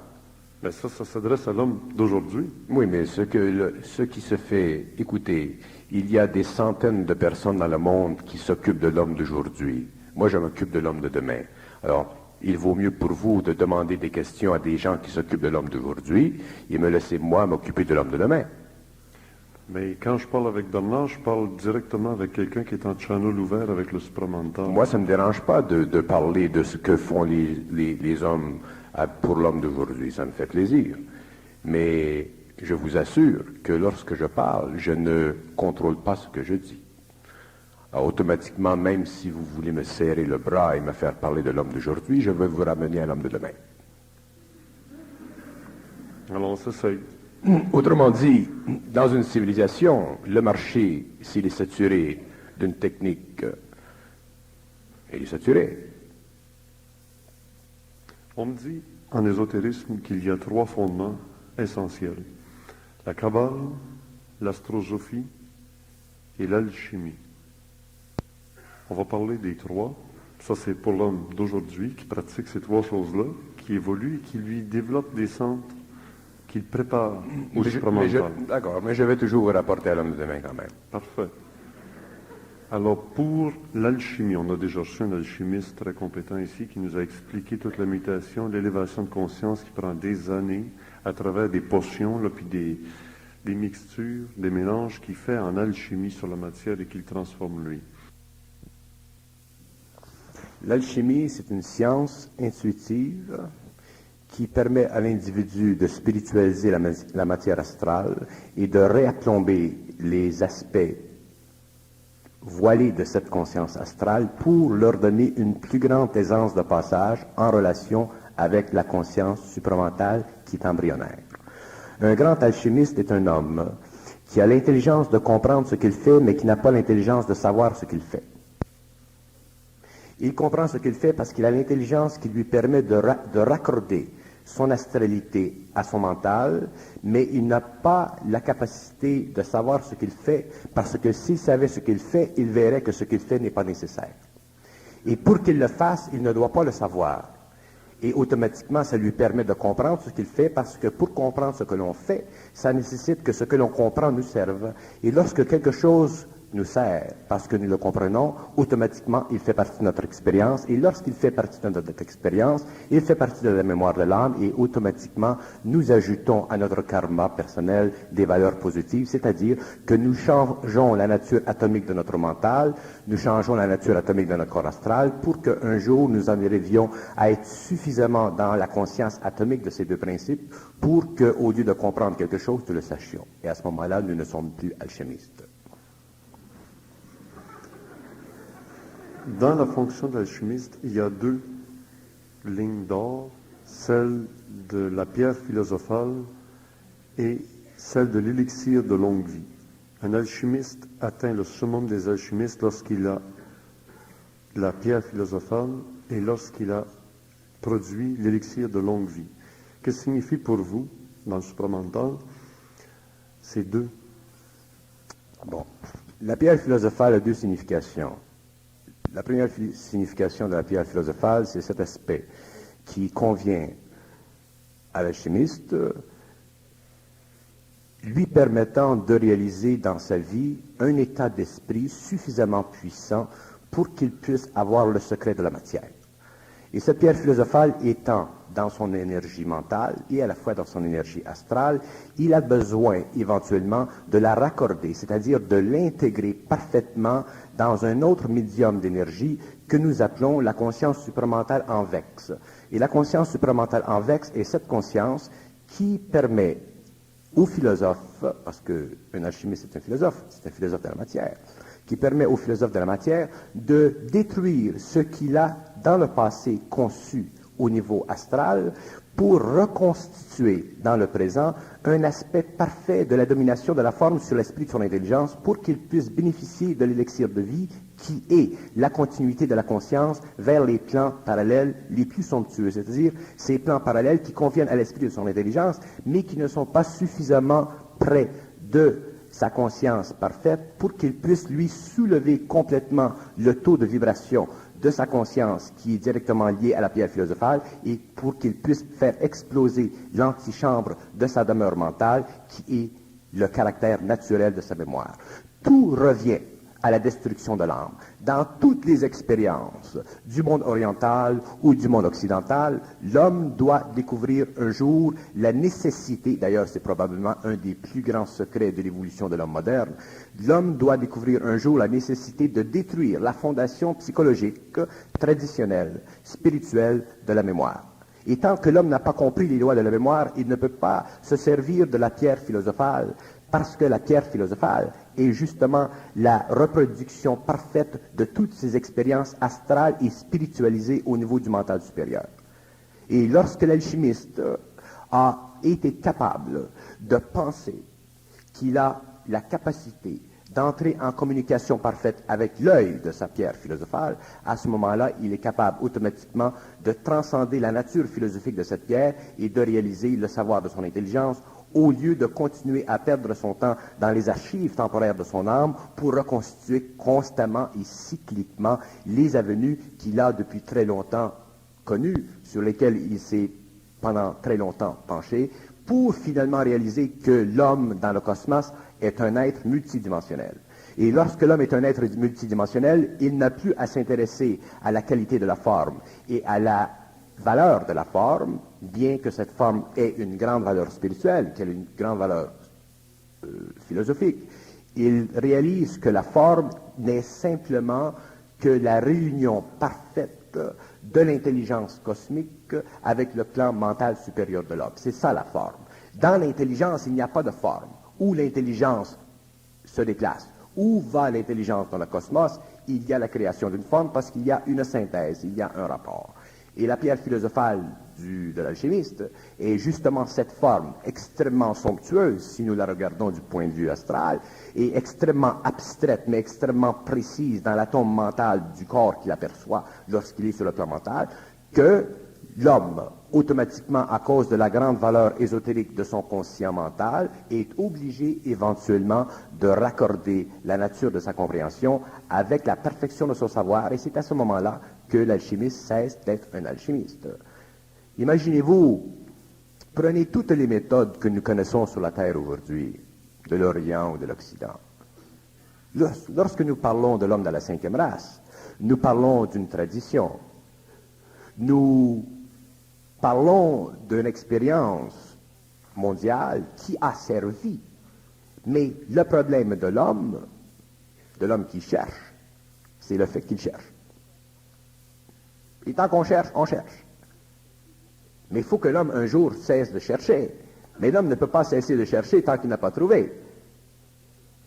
Mais ça s'adresse à l'homme d'aujourd'hui. Oui, mais ce qui se fait, écoutez, il y a des centaines de personnes dans le monde qui s'occupent de l'homme d'aujourd'hui. Moi, je m'occupe de l'homme de demain. Alors, il vaut mieux pour vous de demander des questions à des gens qui s'occupent de l'homme d'aujourd'hui et me laisser, moi, m'occuper de l'homme de demain. Mais quand je parle avec Bernard, je parle directement avec quelqu'un qui est en channel ouvert avec le supramental. Moi, ça ne me dérange pas de parler de ce que font les hommes pour l'homme d'aujourd'hui. Ça me fait plaisir. Mais je vous assure que lorsque je parle, je ne contrôle pas ce que je dis. Alors, automatiquement, même si vous voulez me serrer le bras et me faire parler de l'homme d'aujourd'hui, je vais vous ramener à l'homme de demain. Alors, on s'essaye. Autrement dit, dans une civilisation, le marché, s'il est saturé d'une technique, il est saturé. On me dit en ésotérisme qu'il y a 3 fondements essentiels. La Kabbale, l'astrosophie et l'alchimie. On va parler des 3. Ça, c'est pour l'homme d'aujourd'hui qui pratique ces 3 choses-là, qui évolue et qui lui développe des centres qu'il prépare au supramental. D'accord, mais je vais toujours vous rapporter à l'homme de demain quand même. Parfait. Alors, pour l'alchimie, on a déjà reçu un alchimiste très compétent ici qui nous a expliqué toute la mutation, l'élévation de conscience qui prend des années à travers des potions, là, puis des mixtures, des mélanges qu'il fait en alchimie sur la matière et qu'il transforme lui. L'alchimie, c'est une science intuitive qui permet à l'individu de spiritualiser la matière astrale et de réaplomber les aspects voilés de cette conscience astrale pour leur donner une plus grande aisance de passage en relation avec la conscience supramentale qui est embryonnaire. Un grand alchimiste est un homme qui a l'intelligence de comprendre ce qu'il fait, mais qui n'a pas l'intelligence de savoir ce qu'il fait. Il comprend ce qu'il fait parce qu'il a l'intelligence qui lui permet de raccorder son astralité à son mental, mais il n'a pas la capacité de savoir ce qu'il fait, parce que s'il savait ce qu'il fait, il verrait que ce qu'il fait n'est pas nécessaire. Et pour qu'il le fasse, il ne doit pas le savoir. Et automatiquement, ça lui permet de comprendre ce qu'il fait, parce que pour comprendre ce que l'on fait, ça nécessite que ce que l'on comprend nous serve. Et lorsque quelque chose nous sert, parce que nous le comprenons, automatiquement, il fait partie de notre expérience. Et lorsqu'il fait partie de notre expérience, il fait partie de la mémoire de l'âme, et automatiquement, nous ajoutons à notre karma personnel des valeurs positives, c'est-à-dire que nous changeons la nature atomique de notre mental, nous changeons la nature atomique de notre corps astral, pour qu'un jour, nous en arrivions à être suffisamment dans la conscience atomique de ces deux principes, pour qu'au lieu de comprendre quelque chose, nous le sachions. Et à ce moment-là, nous ne sommes plus alchimistes. Dans la fonction d'alchimiste, il y a deux lignes d'or, celle de la pierre philosophale et celle de l'élixir de longue vie. Un alchimiste atteint le summum des alchimistes lorsqu'il a la pierre philosophale et lorsqu'il a produit l'élixir de longue vie. Que signifie pour vous, dans le supramental, ces deux? Bon, la pierre philosophale a deux significations. La première signification de la pierre philosophale, c'est cet aspect qui convient à l'alchimiste, lui permettant de réaliser dans sa vie un état d'esprit suffisamment puissant pour qu'il puisse avoir le secret de la matière. Et cette pierre philosophale étant dans son énergie mentale et à la fois dans son énergie astrale, il a besoin éventuellement de la raccorder, c'est-à-dire de l'intégrer parfaitement dans un autre médium d'énergie que nous appelons la conscience supramentale en vex. Et la conscience supramentale en vex est cette conscience qui permet aux philosophes, parce qu'un alchimiste c'est un philosophe de la matière, qui permet aux philosophes de la matière de détruire ce qu'il a dans le passé conçu au niveau astral pour reconstituer dans le présent un aspect parfait de la domination de la forme sur l'esprit de son intelligence pour qu'il puisse bénéficier de l'élixir de vie qui est la continuité de la conscience vers les plans parallèles les plus somptueux, c'est-à-dire ces plans parallèles qui conviennent à l'esprit de son intelligence mais qui ne sont pas suffisamment près de sa conscience parfaite pour qu'il puisse lui soulever complètement le taux de vibration de sa conscience qui est directement liée à la pierre philosophale et pour qu'il puisse faire exploser l'antichambre de sa demeure mentale qui est le caractère naturel de sa mémoire. Tout revient à la destruction de l'âme. Dans toutes les expériences du monde oriental ou du monde occidental, l'homme doit découvrir un jour la nécessité, d'ailleurs c'est probablement un des plus grands secrets de l'évolution de l'homme moderne, l'homme doit découvrir un jour la nécessité de détruire la fondation psychologique, traditionnelle, spirituelle de la mémoire. Et tant que l'homme n'a pas compris les lois de la mémoire, il ne peut pas se servir de la pierre philosophale, parce que la pierre philosophale est justement la reproduction parfaite de toutes ces expériences astrales et spiritualisées au niveau du mental supérieur. Et lorsque l'alchimiste a été capable de penser qu'il a la capacité d'entrer en communication parfaite avec l'œil de sa pierre philosophale, à ce moment-là, il est capable automatiquement de transcender la nature philosophique de cette pierre et de réaliser le savoir de son intelligence au lieu de continuer à perdre son temps dans les archives temporaires de son âme pour reconstituer constamment et cycliquement les avenues qu'il a depuis très longtemps connues, sur lesquelles il s'est pendant très longtemps penché, pour finalement réaliser que l'homme dans le cosmos est un être multidimensionnel. Et lorsque l'homme est un être multidimensionnel, il n'a plus à s'intéresser à la qualité de la forme et à la valeur de la forme, bien que cette forme ait une grande valeur spirituelle, qu'elle ait une grande valeur philosophique. Il réalise que la forme n'est simplement que la réunion parfaite de l'intelligence cosmique avec le plan mental supérieur de l'homme. C'est ça la forme. Dans l'intelligence, il n'y a pas de forme. Où l'intelligence se déplace, où va l'intelligence dans le cosmos, il y a la création d'une forme parce qu'il y a une synthèse, il y a un rapport. Et la pierre philosophale de l'alchimiste est justement cette forme extrêmement somptueuse, si nous la regardons du point de vue astral, et extrêmement abstraite, mais extrêmement précise dans l'atome mental du corps qu'il aperçoit lorsqu'il est sur le plan mental, que l'homme, automatiquement, à cause de la grande valeur ésotérique de son conscient mental, est obligé éventuellement de raccorder la nature de sa compréhension avec la perfection de son savoir, et c'est à ce moment-là que l'alchimiste cesse d'être un alchimiste. Imaginez-vous, prenez toutes les méthodes que nous connaissons sur la Terre aujourd'hui, de l'Orient ou de l'Occident. Lorsque nous parlons de l'homme de la cinquième race, nous parlons d'une tradition. Nous parlons d'une expérience mondiale qui a servi. Mais le problème de l'homme qui cherche, c'est le fait qu'il cherche. Et tant qu'on cherche, on cherche. Mais il faut que l'homme un jour cesse de chercher. Mais l'homme ne peut pas cesser de chercher tant qu'il n'a pas trouvé.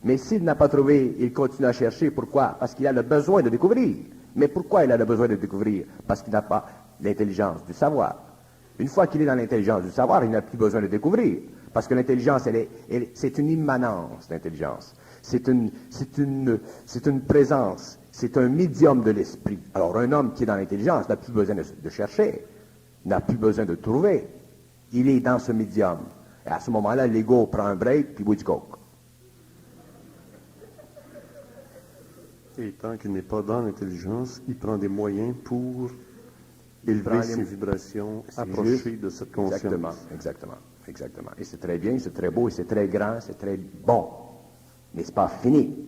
Mais s'il n'a pas trouvé, il continue à chercher. Pourquoi? Parce qu'il a le besoin de découvrir. Mais pourquoi il a le besoin de découvrir? Parce qu'il n'a pas l'intelligence du savoir. Une fois qu'il est dans l'intelligence du savoir, il n'a plus besoin de découvrir. Parce que l'intelligence, c'est une immanence, l'intelligence. C'est une présence, c'est un médium de l'esprit. Alors un homme qui est dans l'intelligence n'a plus besoin de chercher, n'a plus besoin de trouver. Il est dans ce médium. Et à ce moment-là, l'ego prend un break, puis boit du coke. Et tant qu'il n'est pas dans l'intelligence, il prend des moyens pour élever ses vibrations, approcher de cette conscience. Exactement. Et c'est très bien, c'est très beau, et c'est très grand, c'est très bon. Mais c'est pas fini.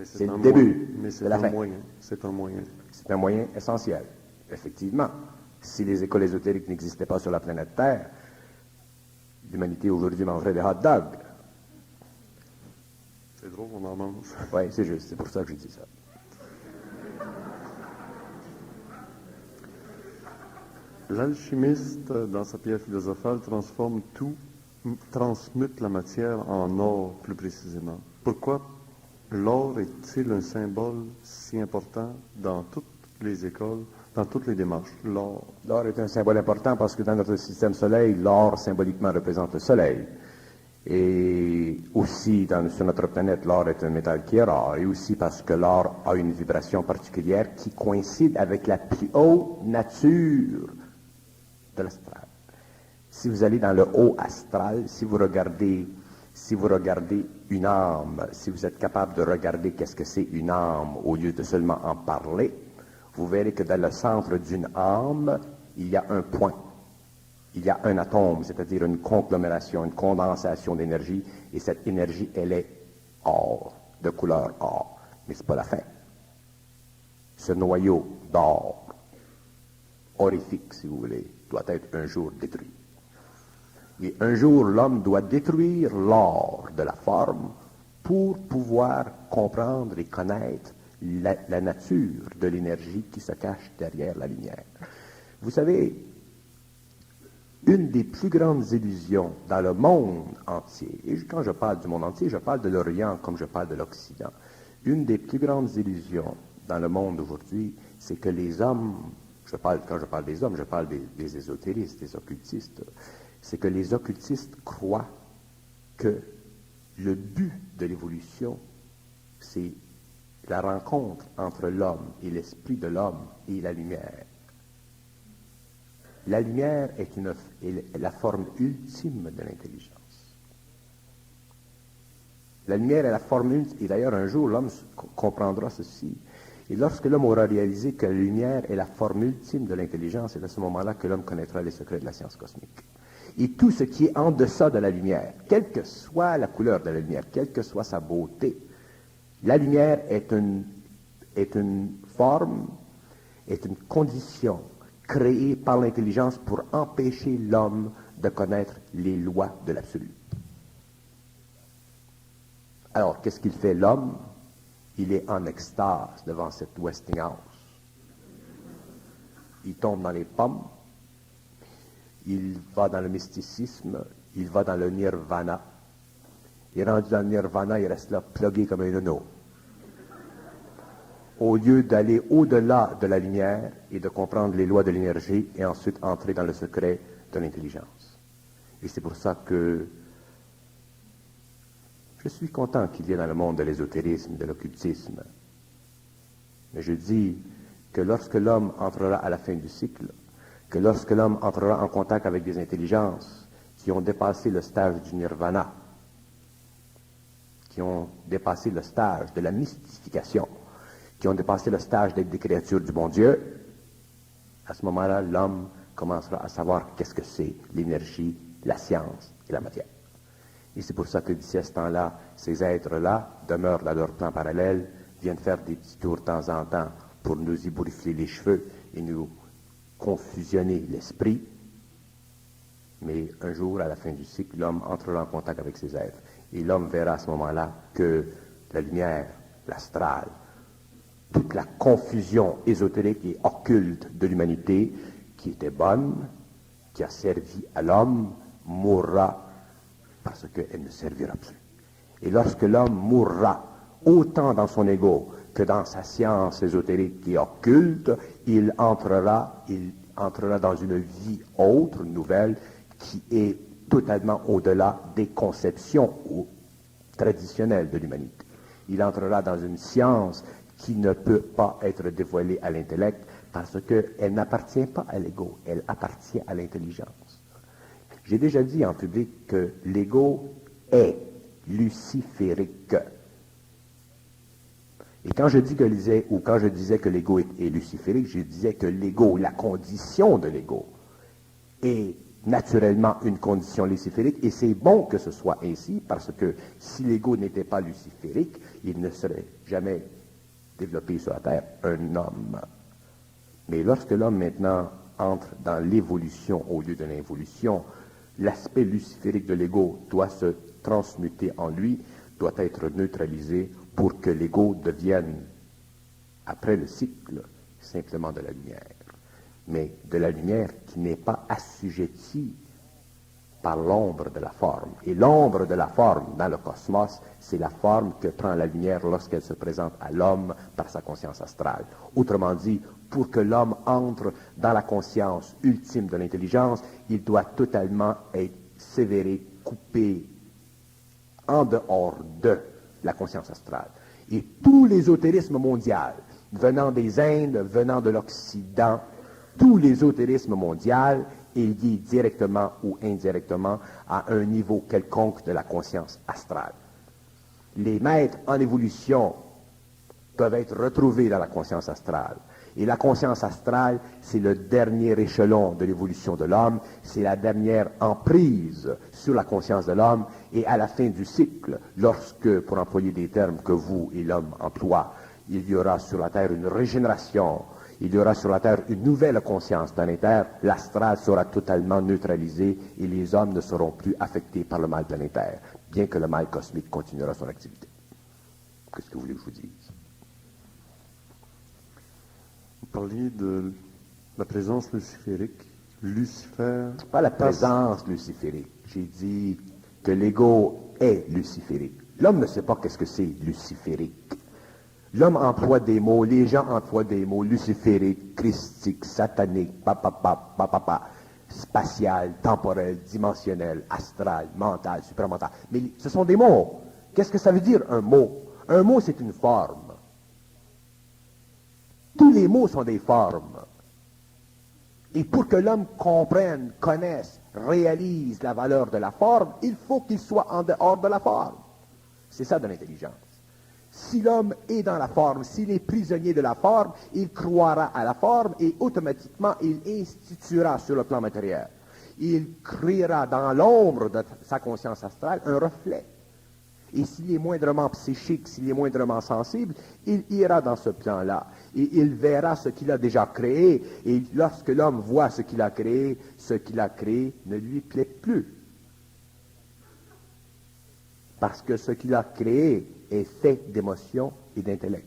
C'est le début. Mais c'est un moyen. C'est un moyen. C'est un moyen essentiel. Effectivement. Si les écoles ésotériques n'existaient pas sur la planète Terre, l'humanité aujourd'hui mangerait des hot dogs. C'est drôle, on en mange. Oui, c'est juste. C'est pour ça que je dis ça. L'alchimiste, dans sa pierre philosophale, transmute la matière en or, plus précisément. Pourquoi l'or est-il un symbole si important dans toutes les écoles, dans toutes les démarches? L'or est un symbole important parce que dans notre système soleil, l'or symboliquement représente le soleil. Et aussi, sur notre planète, l'or est un métal qui est rare. Et aussi parce que l'or a une vibration particulière qui coïncide avec la plus haute nature de l'astral. Si vous allez dans le haut astral, si vous regardez une âme, si vous êtes capable de regarder qu'est-ce que c'est une âme au lieu de seulement en parler, vous verrez que dans le centre d'une âme, il y a un point. Il y a un atome, c'est-à-dire une conglomération, une condensation d'énergie, et cette énergie, elle est or, de couleur or. Mais ce n'est pas la fin. Ce noyau d'or, horrifique, si vous voulez, doit être un jour détruit. Et un jour, l'homme doit détruire l'or de la forme pour pouvoir comprendre et connaître la nature de l'énergie qui se cache derrière la lumière. Vous savez, une des plus grandes illusions dans le monde entier, et quand je parle du monde entier, je parle de l'Orient comme je parle de l'Occident, une des plus grandes illusions dans le monde aujourd'hui, c'est que les hommes, quand je parle des hommes, je parle des ésotéristes, des occultistes, c'est que les occultistes croient que le but de l'évolution, c'est la rencontre entre l'homme et l'esprit de l'homme et la lumière. La lumière est la forme ultime de l'intelligence. La lumière est la forme ultime, et d'ailleurs un jour l'homme comprendra ceci. Et lorsque l'homme aura réalisé que la lumière est la forme ultime de l'intelligence, c'est à ce moment-là que l'homme connaîtra les secrets de la science cosmique. Et tout ce qui est en deçà de la lumière, quelle que soit la couleur de la lumière, quelle que soit sa beauté, la lumière est une forme, est une condition créée par l'intelligence pour empêcher l'homme de connaître les lois de l'absolu. Alors, qu'est-ce qu'il fait l'homme? Il est en extase devant cette Westinghouse. Il tombe dans les pommes, il va dans le mysticisme, il va dans le nirvana. Il est rendu dans le nirvana, il reste là, plugué comme un nono. Au lieu d'aller au-delà de la lumière et de comprendre les lois de l'énergie et ensuite entrer dans le secret de l'intelligence. Et c'est pour ça que je suis content qu'il y ait dans le monde de l'ésotérisme, de l'occultisme. Mais je dis que lorsque l'homme entrera à la fin du cycle, que lorsque l'homme entrera en contact avec des intelligences qui ont dépassé le stage du nirvana, qui ont dépassé le stage de la mystification, qui ont dépassé le stage d'être des créatures du bon Dieu, à ce moment-là, l'homme commencera à savoir qu'est-ce que c'est l'énergie, la science et la matière. Et c'est pour ça que d'ici à ce temps-là, ces êtres-là demeurent dans leur plan parallèle, viennent faire des petits tours de temps en temps pour nous ébourifler les cheveux et nous confusionner l'esprit. Mais un jour, à la fin du cycle, l'homme entrera en contact avec ces êtres. Et l'homme verra à ce moment-là que la lumière, l'astral, toute la confusion ésotérique et occulte de l'humanité, qui était bonne, qui a servi à l'homme, mourra parce qu'elle ne servira plus. Et lorsque l'homme mourra, autant dans son ego que dans sa science ésotérique et occulte, il entrera dans une vie autre, nouvelle, qui est totalement au-delà des conceptions traditionnelles de l'humanité. Il entrera dans une science qui ne peut pas être dévoilée à l'intellect parce qu'elle n'appartient pas à l'ego, elle appartient à l'intelligence. J'ai déjà dit en public que l'ego est luciférique. Et quand je disais que l'ego est luciférique, je disais que l'ego, la condition de l'ego, est naturellement une condition luciférique, et c'est bon que ce soit ainsi, parce que si l'ego n'était pas luciférique, il ne serait jamais développé sur la Terre un homme. Mais lorsque l'homme maintenant entre dans l'évolution au lieu de l'involution, l'aspect luciférique de l'ego doit se transmuter en lui, doit être neutralisé pour que l'ego devienne, après le cycle, simplement de la lumière. Mais de la lumière qui n'est pas assujettie par l'ombre de la forme. Et l'ombre de la forme dans le cosmos, c'est la forme que prend la lumière lorsqu'elle se présente à l'homme par sa conscience astrale. Autrement dit, pour que l'homme entre dans la conscience ultime de l'intelligence, il doit totalement être sévéré, coupé, en dehors de la conscience astrale. Et tout l'ésotérisme mondial, venant des Indes, venant de l'Occident, tout l'ésotérisme mondial est lié directement ou indirectement à un niveau quelconque de la conscience astrale. Les maîtres en évolution peuvent être retrouvés dans la conscience astrale. Et la conscience astrale, c'est le dernier échelon de l'évolution de l'homme, c'est la dernière emprise sur la conscience de l'homme, et à la fin du cycle, lorsque, pour employer des termes que vous et l'homme emploient, il y aura sur la Terre une régénération, il y aura sur la Terre une nouvelle conscience planétaire, l'astral sera totalement neutralisé et les hommes ne seront plus affectés par le mal planétaire, bien que le mal cosmique continuera son activité. Qu'est-ce que vous voulez que je vous dise? Vous parliez de la présence luciférique. Lucifer... Pas la présence luciférique. J'ai dit que l'ego est luciférique. L'homme ne sait pas qu'est-ce que c'est luciférique. L'homme emploie des mots, les gens emploient des mots luciférique, christique, satanique, spatial, temporel, dimensionnel, astral, mental, supramental. Mais ce sont des mots. Qu'est-ce que ça veut dire un mot? Un mot, c'est une forme. Tous les mots sont des formes. Et pour que l'homme comprenne, connaisse, réalise la valeur de la forme, il faut qu'il soit en dehors de la forme. C'est ça de l'intelligence. Si l'homme est dans la forme, s'il est prisonnier de la forme, il croira à la forme et automatiquement il instituera sur le plan matériel. Il créera dans l'ombre de sa conscience astrale un reflet. Et s'il est moindrement psychique, s'il est moindrement sensible, il ira dans ce plan-là. Et il verra ce qu'il a déjà créé. Et lorsque l'homme voit ce qu'il a créé ne lui plaît plus. parce que ce qu'il a créé est fait d'émotions et d'intellect.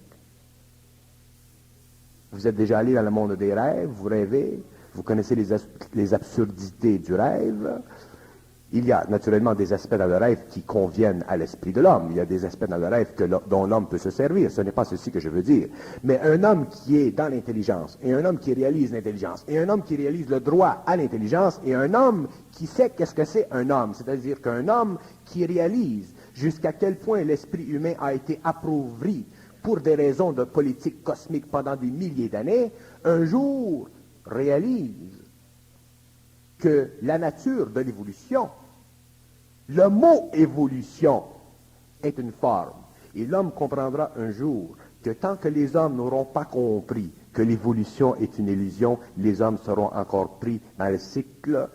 Vous êtes déjà allé dans le monde des rêves, vous rêvez, vous connaissez les absurdités du rêve. Il y a naturellement des aspects dans le rêve qui conviennent à l'esprit de l'homme. Il y a des aspects dans le rêve dont l'homme peut se servir. Ce n'est pas ceci que je veux dire. Mais un homme qui est dans l'intelligence, et un homme qui réalise l'intelligence, et un homme qui réalise le droit à l'intelligence, et un homme qui sait qu'est-ce que c'est un homme, c'est-à-dire qu'un homme qui réalise jusqu'à quel point l'esprit humain a été appauvri pour des raisons de politique cosmique pendant des milliers d'années, un jour réalise que la nature de l'évolution, le mot évolution est une forme. Et l'homme comprendra un jour que tant que les hommes n'auront pas compris que l'évolution est une illusion, les hommes seront encore pris dans le cycle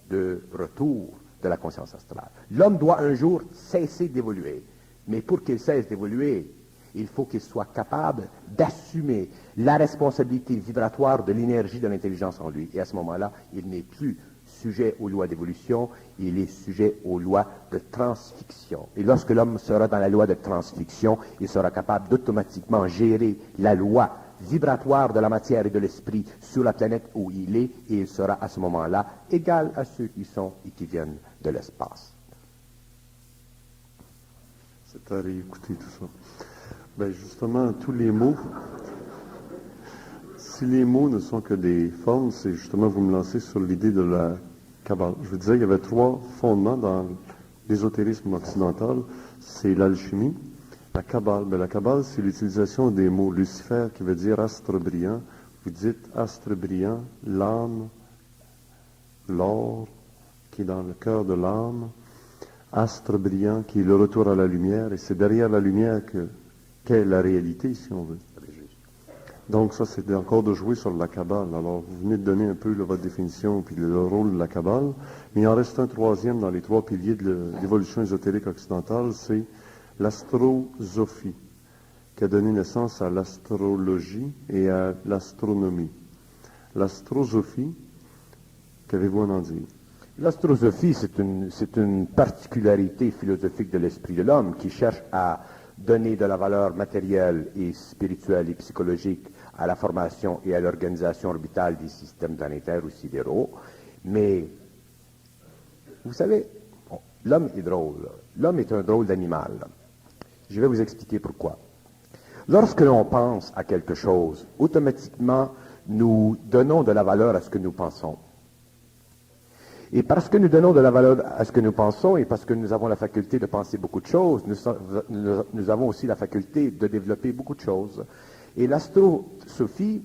de retour de la conscience astrale. L'homme doit un jour cesser d'évoluer. Mais pour qu'il cesse d'évoluer, il faut qu'il soit capable d'assumer la responsabilité vibratoire de l'énergie de l'intelligence en lui. Et à ce moment-là, il n'est plus sujet aux lois d'évolution, il est sujet aux lois de transfixion. Et lorsque l'homme sera dans la loi de transfixion, il sera capable d'automatiquement gérer la loi vibratoire de la matière et de l'esprit sur la planète où il est, et il sera à ce moment-là égal à ceux qui sont et qui viennent de l'espace. C'est à réécouter tout ça. Ben justement, tous les mots, si les mots ne sont que des formes, c'est justement vous me lancez sur l'idée de la Kabbale. Je vous disais, il y avait 3 fondements dans l'ésotérisme occidental. C'est l'alchimie, la Kabbale. Ben, la Kabbale, c'est l'utilisation des mots Lucifer, qui veut dire astre brillant. Vous dites astre brillant, l'âme, l'or, qui est dans le cœur de l'âme, astre brillant, qui est le retour à la lumière, et c'est derrière la lumière qu'est la réalité, si on veut. Donc ça, c'est encore de jouer sur la Kabbale. Alors, vous venez de donner un peu votre définition puis le rôle de la Kabbale, mais il en reste un troisième dans les 3 piliers de l'évolution ésotérique occidentale, c'est l'astrosophie, qui a donné naissance à l'astrologie et à l'astronomie. L'astrosophie, qu'avez-vous à en dire? L'astrosophie, c'est une particularité philosophique de l'esprit de l'homme qui cherche à donner de la valeur matérielle et spirituelle et psychologique à la formation et à l'organisation orbitale des systèmes planétaires ou sidéraux. Mais, vous savez, l'homme est drôle. L'homme est un drôle d'animal. Je vais vous expliquer pourquoi. Lorsque l'on pense à quelque chose, automatiquement, nous donnons de la valeur à ce que nous pensons. Et parce que nous donnons de la valeur à ce que nous pensons et parce que nous avons la faculté de penser beaucoup de choses, nous avons aussi la faculté de développer beaucoup de choses. Et l'astrosophie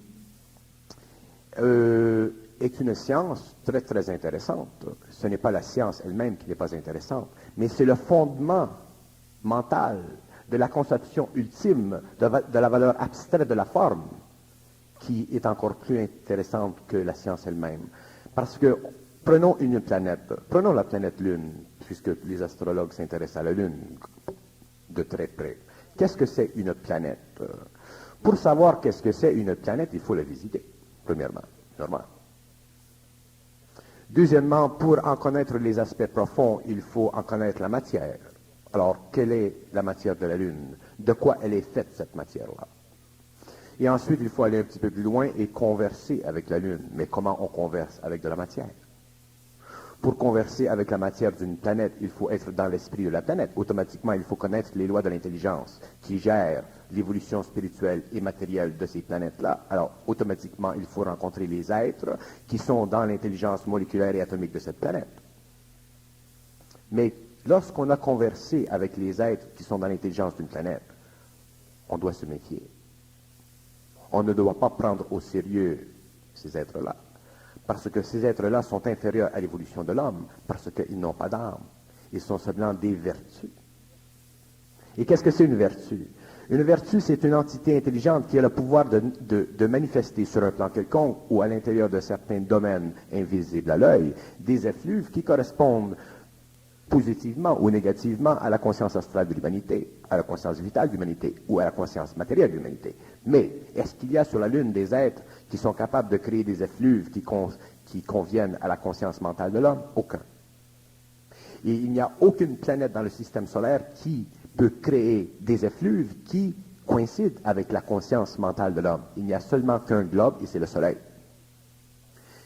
est une science très, très intéressante. Ce n'est pas la science elle-même qui n'est pas intéressante, mais c'est le fondement mental de la conception ultime de la valeur abstraite de la forme qui est encore plus intéressante que la science elle-même. Parce que prenons une planète, prenons la planète Lune, puisque les astrologues s'intéressent à la Lune de très près. Qu'est-ce que c'est une planète? Pour savoir qu'est-ce que c'est une planète, il faut la visiter, premièrement, normal. Deuxièmement, pour en connaître les aspects profonds, il faut en connaître la matière. Alors, quelle est la matière de la Lune? De quoi elle est faite, cette matière-là? Et ensuite, il faut aller un petit peu plus loin et converser avec la Lune. Mais comment on converse avec de la matière? Pour converser avec la matière d'une planète, il faut être dans l'esprit de la planète. Automatiquement, il faut connaître les lois de l'intelligence qui gèrent l'évolution spirituelle et matérielle de ces planètes-là. Alors, automatiquement, il faut rencontrer les êtres qui sont dans l'intelligence moléculaire et atomique de cette planète. Mais lorsqu'on a conversé avec les êtres qui sont dans l'intelligence d'une planète, on doit se méfier. On ne doit pas prendre au sérieux ces êtres-là. Parce que ces êtres-là sont inférieurs à l'évolution de l'homme, parce qu'ils n'ont pas d'âme. Ils sont seulement des vertus. Et qu'est-ce que c'est une vertu? Une vertu, c'est une entité intelligente qui a le pouvoir de manifester sur un plan quelconque ou à l'intérieur de certains domaines invisibles à l'œil des effluves qui correspondent positivement ou négativement à la conscience astrale de l'humanité, à la conscience vitale de l'humanité ou à la conscience matérielle de l'humanité. Mais est-ce qu'il y a sur la Lune des êtres qui sont capables de créer des effluves qui conviennent à la conscience mentale de l'homme? Aucun. Et il n'y a aucune planète dans le système solaire qui peut créer des effluves qui coïncident avec la conscience mentale de l'homme. Il n'y a seulement qu'un globe et c'est le Soleil.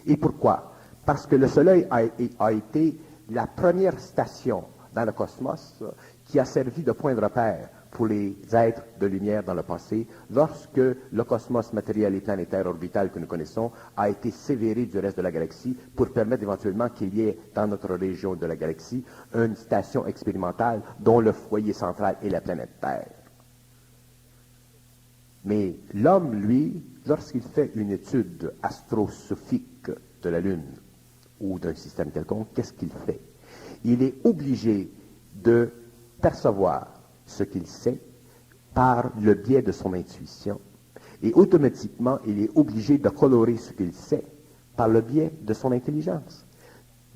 Et pourquoi? Parce que le Soleil a été la première station dans le cosmos qui a servi de point de repère pour les êtres de lumière dans le passé, lorsque le cosmos matériel et planétaire orbital que nous connaissons a été sévéré du reste de la galaxie pour permettre éventuellement qu'il y ait dans notre région de la galaxie une station expérimentale dont le foyer central est la planète Terre. Mais l'homme, lui, lorsqu'il fait une étude astrosophique de la Lune ou d'un système quelconque, qu'est-ce qu'il fait? Il est obligé de percevoir ce qu'il sait par le biais de son intuition. Et automatiquement, il est obligé de colorer ce qu'il sait par le biais de son intelligence.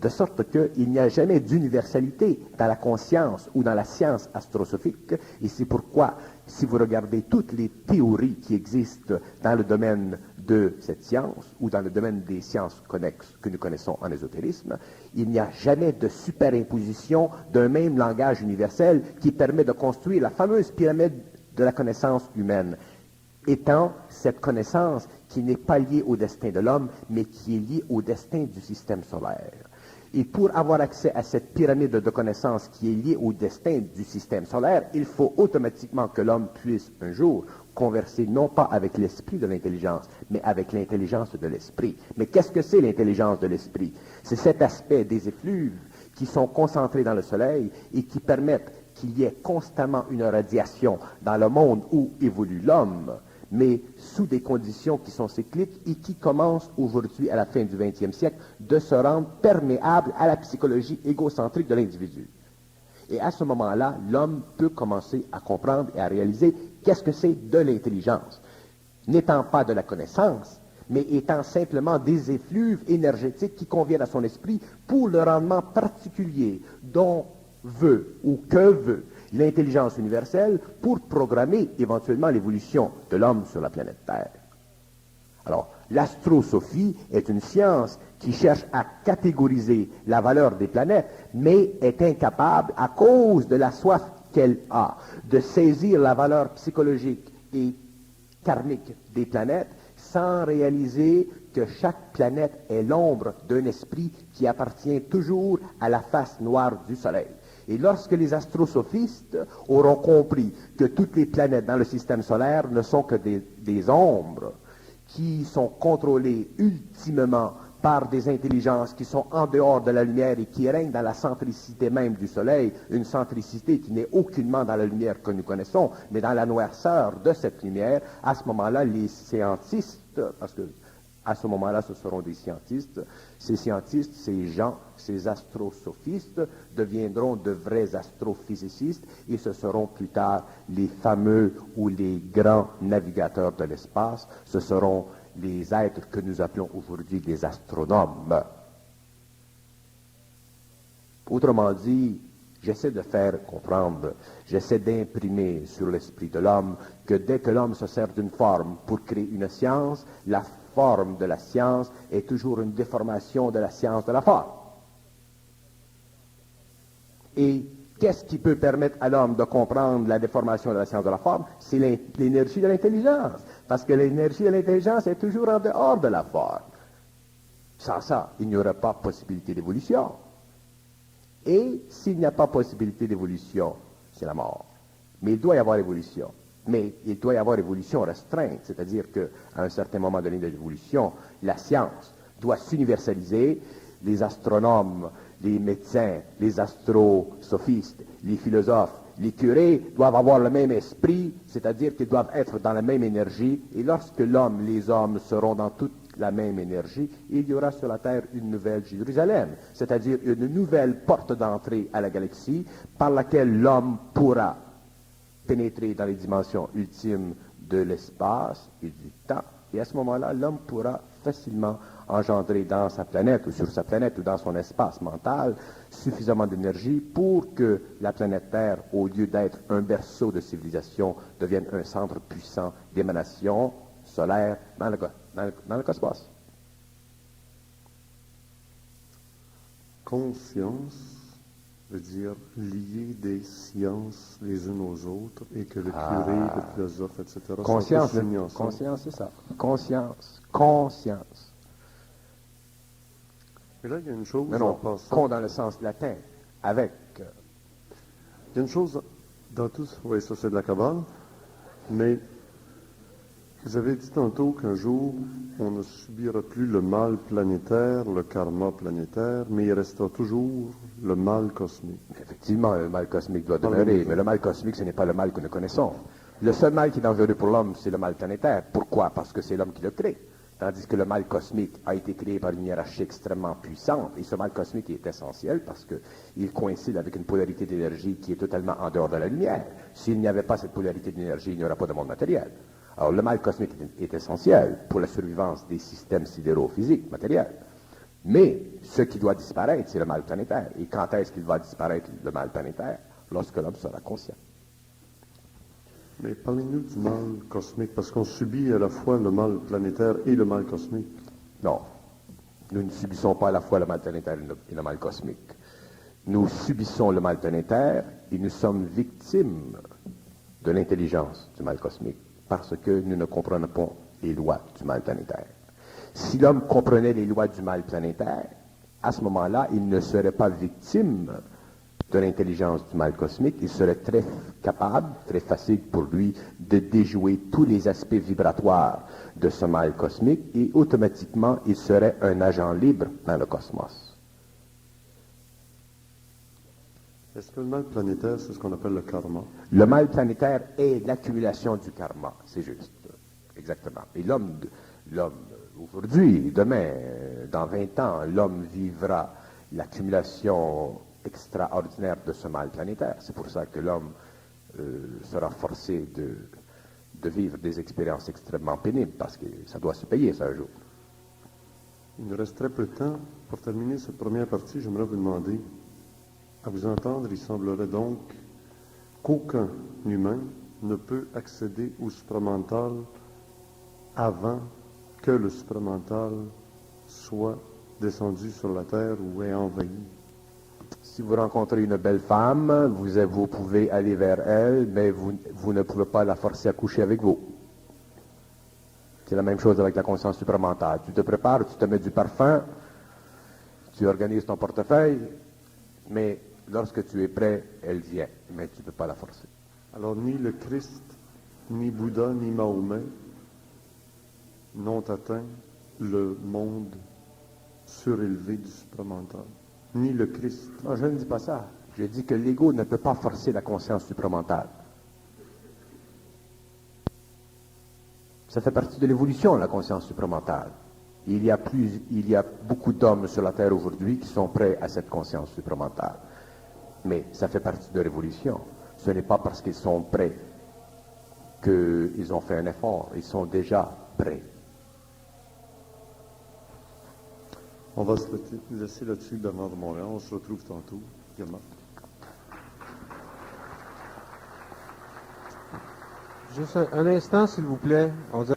De sorte qu'il n'y a jamais d'universalité dans la conscience ou dans la science astrosophique. Et c'est pourquoi, si vous regardez toutes les théories qui existent dans le domaine de cette science ou dans le domaine des sciences connexes que nous connaissons en ésotérisme, il n'y a jamais de superimposition d'un même langage universel qui permet de construire la fameuse pyramide de la connaissance humaine, étant cette connaissance qui n'est pas liée au destin de l'homme, mais qui est liée au destin du système solaire. Et pour avoir accès à cette pyramide de connaissances qui est liée au destin du système solaire, il faut automatiquement que l'homme puisse un jour converser non pas avec l'esprit de l'intelligence, mais avec l'intelligence de l'esprit. Mais qu'est-ce que c'est l'intelligence de l'esprit? C'est cet aspect des effluves qui sont concentrés dans le Soleil et qui permettent qu'il y ait constamment une radiation dans le monde où évolue l'homme, mais sous des conditions qui sont cycliques et qui commencent aujourd'hui, à la fin du XXe siècle, de se rendre perméables à la psychologie égocentrique de l'individu. Et à ce moment-là, l'homme peut commencer à comprendre et à réaliser qu'est-ce que c'est de l'intelligence, n'étant pas de la connaissance, mais étant simplement des effluves énergétiques qui conviennent à son esprit pour le rendement particulier dont veut ou que veut l'intelligence universelle pour programmer éventuellement l'évolution de l'homme sur la planète Terre. Alors, l'astrosophie est une science qui cherche à catégoriser la valeur des planètes, mais est incapable, à cause de la soif qu'elle a, de saisir la valeur psychologique et karmique des planètes, sans réaliser que chaque planète est l'ombre d'un esprit qui appartient toujours à la face noire du Soleil. Et lorsque les astrosophistes auront compris que toutes les planètes dans le système solaire ne sont que des ombres qui sont contrôlées ultimement par des intelligences qui sont en dehors de la lumière et qui règnent dans la centricité même du Soleil, une centricité qui n'est aucunement dans la lumière que nous connaissons, mais dans la noirceur de cette lumière, à ce moment-là, les scientistes, parce que à ce moment-là, ce seront des scientistes, ces gens, ces astrosophistes deviendront de vrais astrophysicists et ce seront plus tard les fameux ou les grands navigateurs de l'espace, ce seront les êtres que nous appelons aujourd'hui des astronomes. Autrement dit, j'essaie de faire comprendre, j'essaie d'imprimer sur l'esprit de l'homme que dès que l'homme se sert d'une forme pour créer une science, la forme de la science est toujours une déformation de la science de la forme. Et qu'est-ce qui peut permettre à l'homme de comprendre la déformation de la science de la forme? C'est l'énergie de l'intelligence. Parce que l'énergie de l'intelligence est toujours en dehors de la forme. Sans ça, il n'y aurait pas possibilité d'évolution. Et s'il n'y a pas possibilité d'évolution, c'est la mort. Mais il doit y avoir évolution. Mais il doit y avoir évolution restreinte, c'est-à-dire qu'à un certain moment donné de l'évolution, la science doit s'universaliser, les astronomes, les médecins, les astrosophistes, les philosophes, les curés doivent avoir le même esprit, c'est-à-dire qu'ils doivent être dans la même énergie, et lorsque les hommes seront dans toute la même énergie, il y aura sur la Terre une nouvelle Jérusalem, c'est-à-dire une nouvelle porte d'entrée à la galaxie par laquelle l'homme pourra pénétrer dans les dimensions ultimes de l'espace et du temps, et à ce moment-là, l'homme pourra facilement engendrer dans sa planète ou sur sa planète ou dans son espace mental suffisamment d'énergie pour que la planète Terre, au lieu d'être un berceau de civilisation, devienne un centre puissant d'émanation solaire dans le cosmos. Conscience veut dire lier des sciences les unes aux autres et que le curé, le philosophe, etc. Conscience, sont tous unis ensemble. conscience, c'est ça. Conscience, conscience. Et là, il y a une chose Mais en non, passant. con dans le sens latin, avec. Il y a une chose dans tout ça. Oui, ça c'est de la cabale. Mais vous avez dit tantôt qu'un jour, on ne subira plus le mal planétaire, le karma planétaire, mais il restera toujours le mal cosmique. Effectivement, le mal cosmique doit Parlez-nous. demeurer, mais le mal cosmique, ce n'est pas le mal que nous connaissons. Le seul mal qui est dangereux pour l'homme, c'est le mal planétaire. Pourquoi? Parce que c'est l'homme qui le crée. Tandis que le mal cosmique a été créé par une hiérarchie extrêmement puissante. Et ce mal cosmique est essentiel parce qu'il coïncide avec une polarité d'énergie qui est totalement en dehors de la lumière. S'il n'y avait pas cette polarité d'énergie, il n'y aurait pas de monde matériel. Alors le mal cosmique est essentiel pour la survivance des systèmes sidéro-physiques, matériels. Mais ce qui doit disparaître, c'est le mal planétaire. Et quand est-ce qu'il va disparaître, le mal planétaire? Lorsque l'homme sera conscient. Mais parlez-nous du mal cosmique, parce qu'on subit à la fois le mal planétaire et le mal cosmique. Non, nous ne subissons pas à la fois le mal planétaire et le mal cosmique. Nous subissons le mal planétaire et nous sommes victimes de l'intelligence du mal cosmique parce que nous ne comprenons pas les lois du mal planétaire. Si l'homme comprenait les lois du mal planétaire, à ce moment-là, il ne serait pas victime de l'intelligence du mal cosmique, il serait très capable, très facile pour lui de déjouer tous les aspects vibratoires de ce mal cosmique et automatiquement il serait un agent libre dans le cosmos. Est-ce que le mal planétaire, c'est ce qu'on appelle le karma? Le mal planétaire est l'accumulation du karma, c'est juste, exactement. Et l'homme aujourd'hui, demain, dans 20 ans, l'homme vivra l'accumulation extraordinaire de ce mal planétaire. C'est pour ça que l'homme sera forcé de vivre des expériences extrêmement pénibles, parce que ça doit se payer ça un jour. Il nous reste très peu de temps. Pour terminer cette première partie, j'aimerais vous demander, à vous entendre, il semblerait donc qu'aucun humain ne peut accéder au supramental avant que le supramental soit descendu sur la terre ou ait envahi. Si vous rencontrez une belle femme, vous pouvez aller vers elle, mais vous ne pouvez pas la forcer à coucher avec vous. C'est la même chose avec la conscience supramentale. Tu te prépares, tu te mets du parfum, tu organises ton portefeuille, mais lorsque tu es prêt, elle vient, mais tu ne peux pas la forcer. Alors ni le Christ, ni Bouddha, ni Mahomet n'ont atteint le monde surélevé du supramental. Ni le Christ. Non, je ne dis pas ça. Je dis que l'ego ne peut pas forcer la conscience supramentale. Ça fait partie de l'évolution, la conscience supramentale. Il y a beaucoup d'hommes sur la Terre aujourd'hui qui sont prêts à cette conscience supramentale. Mais ça fait partie de l'évolution. Ce n'est pas parce qu'ils sont prêts qu'ils ont fait un effort. Ils sont déjà prêts. On va se laisser là-dessus devant de Montréal. On se retrouve tantôt. Également. Juste un instant, s'il vous plaît. On dirait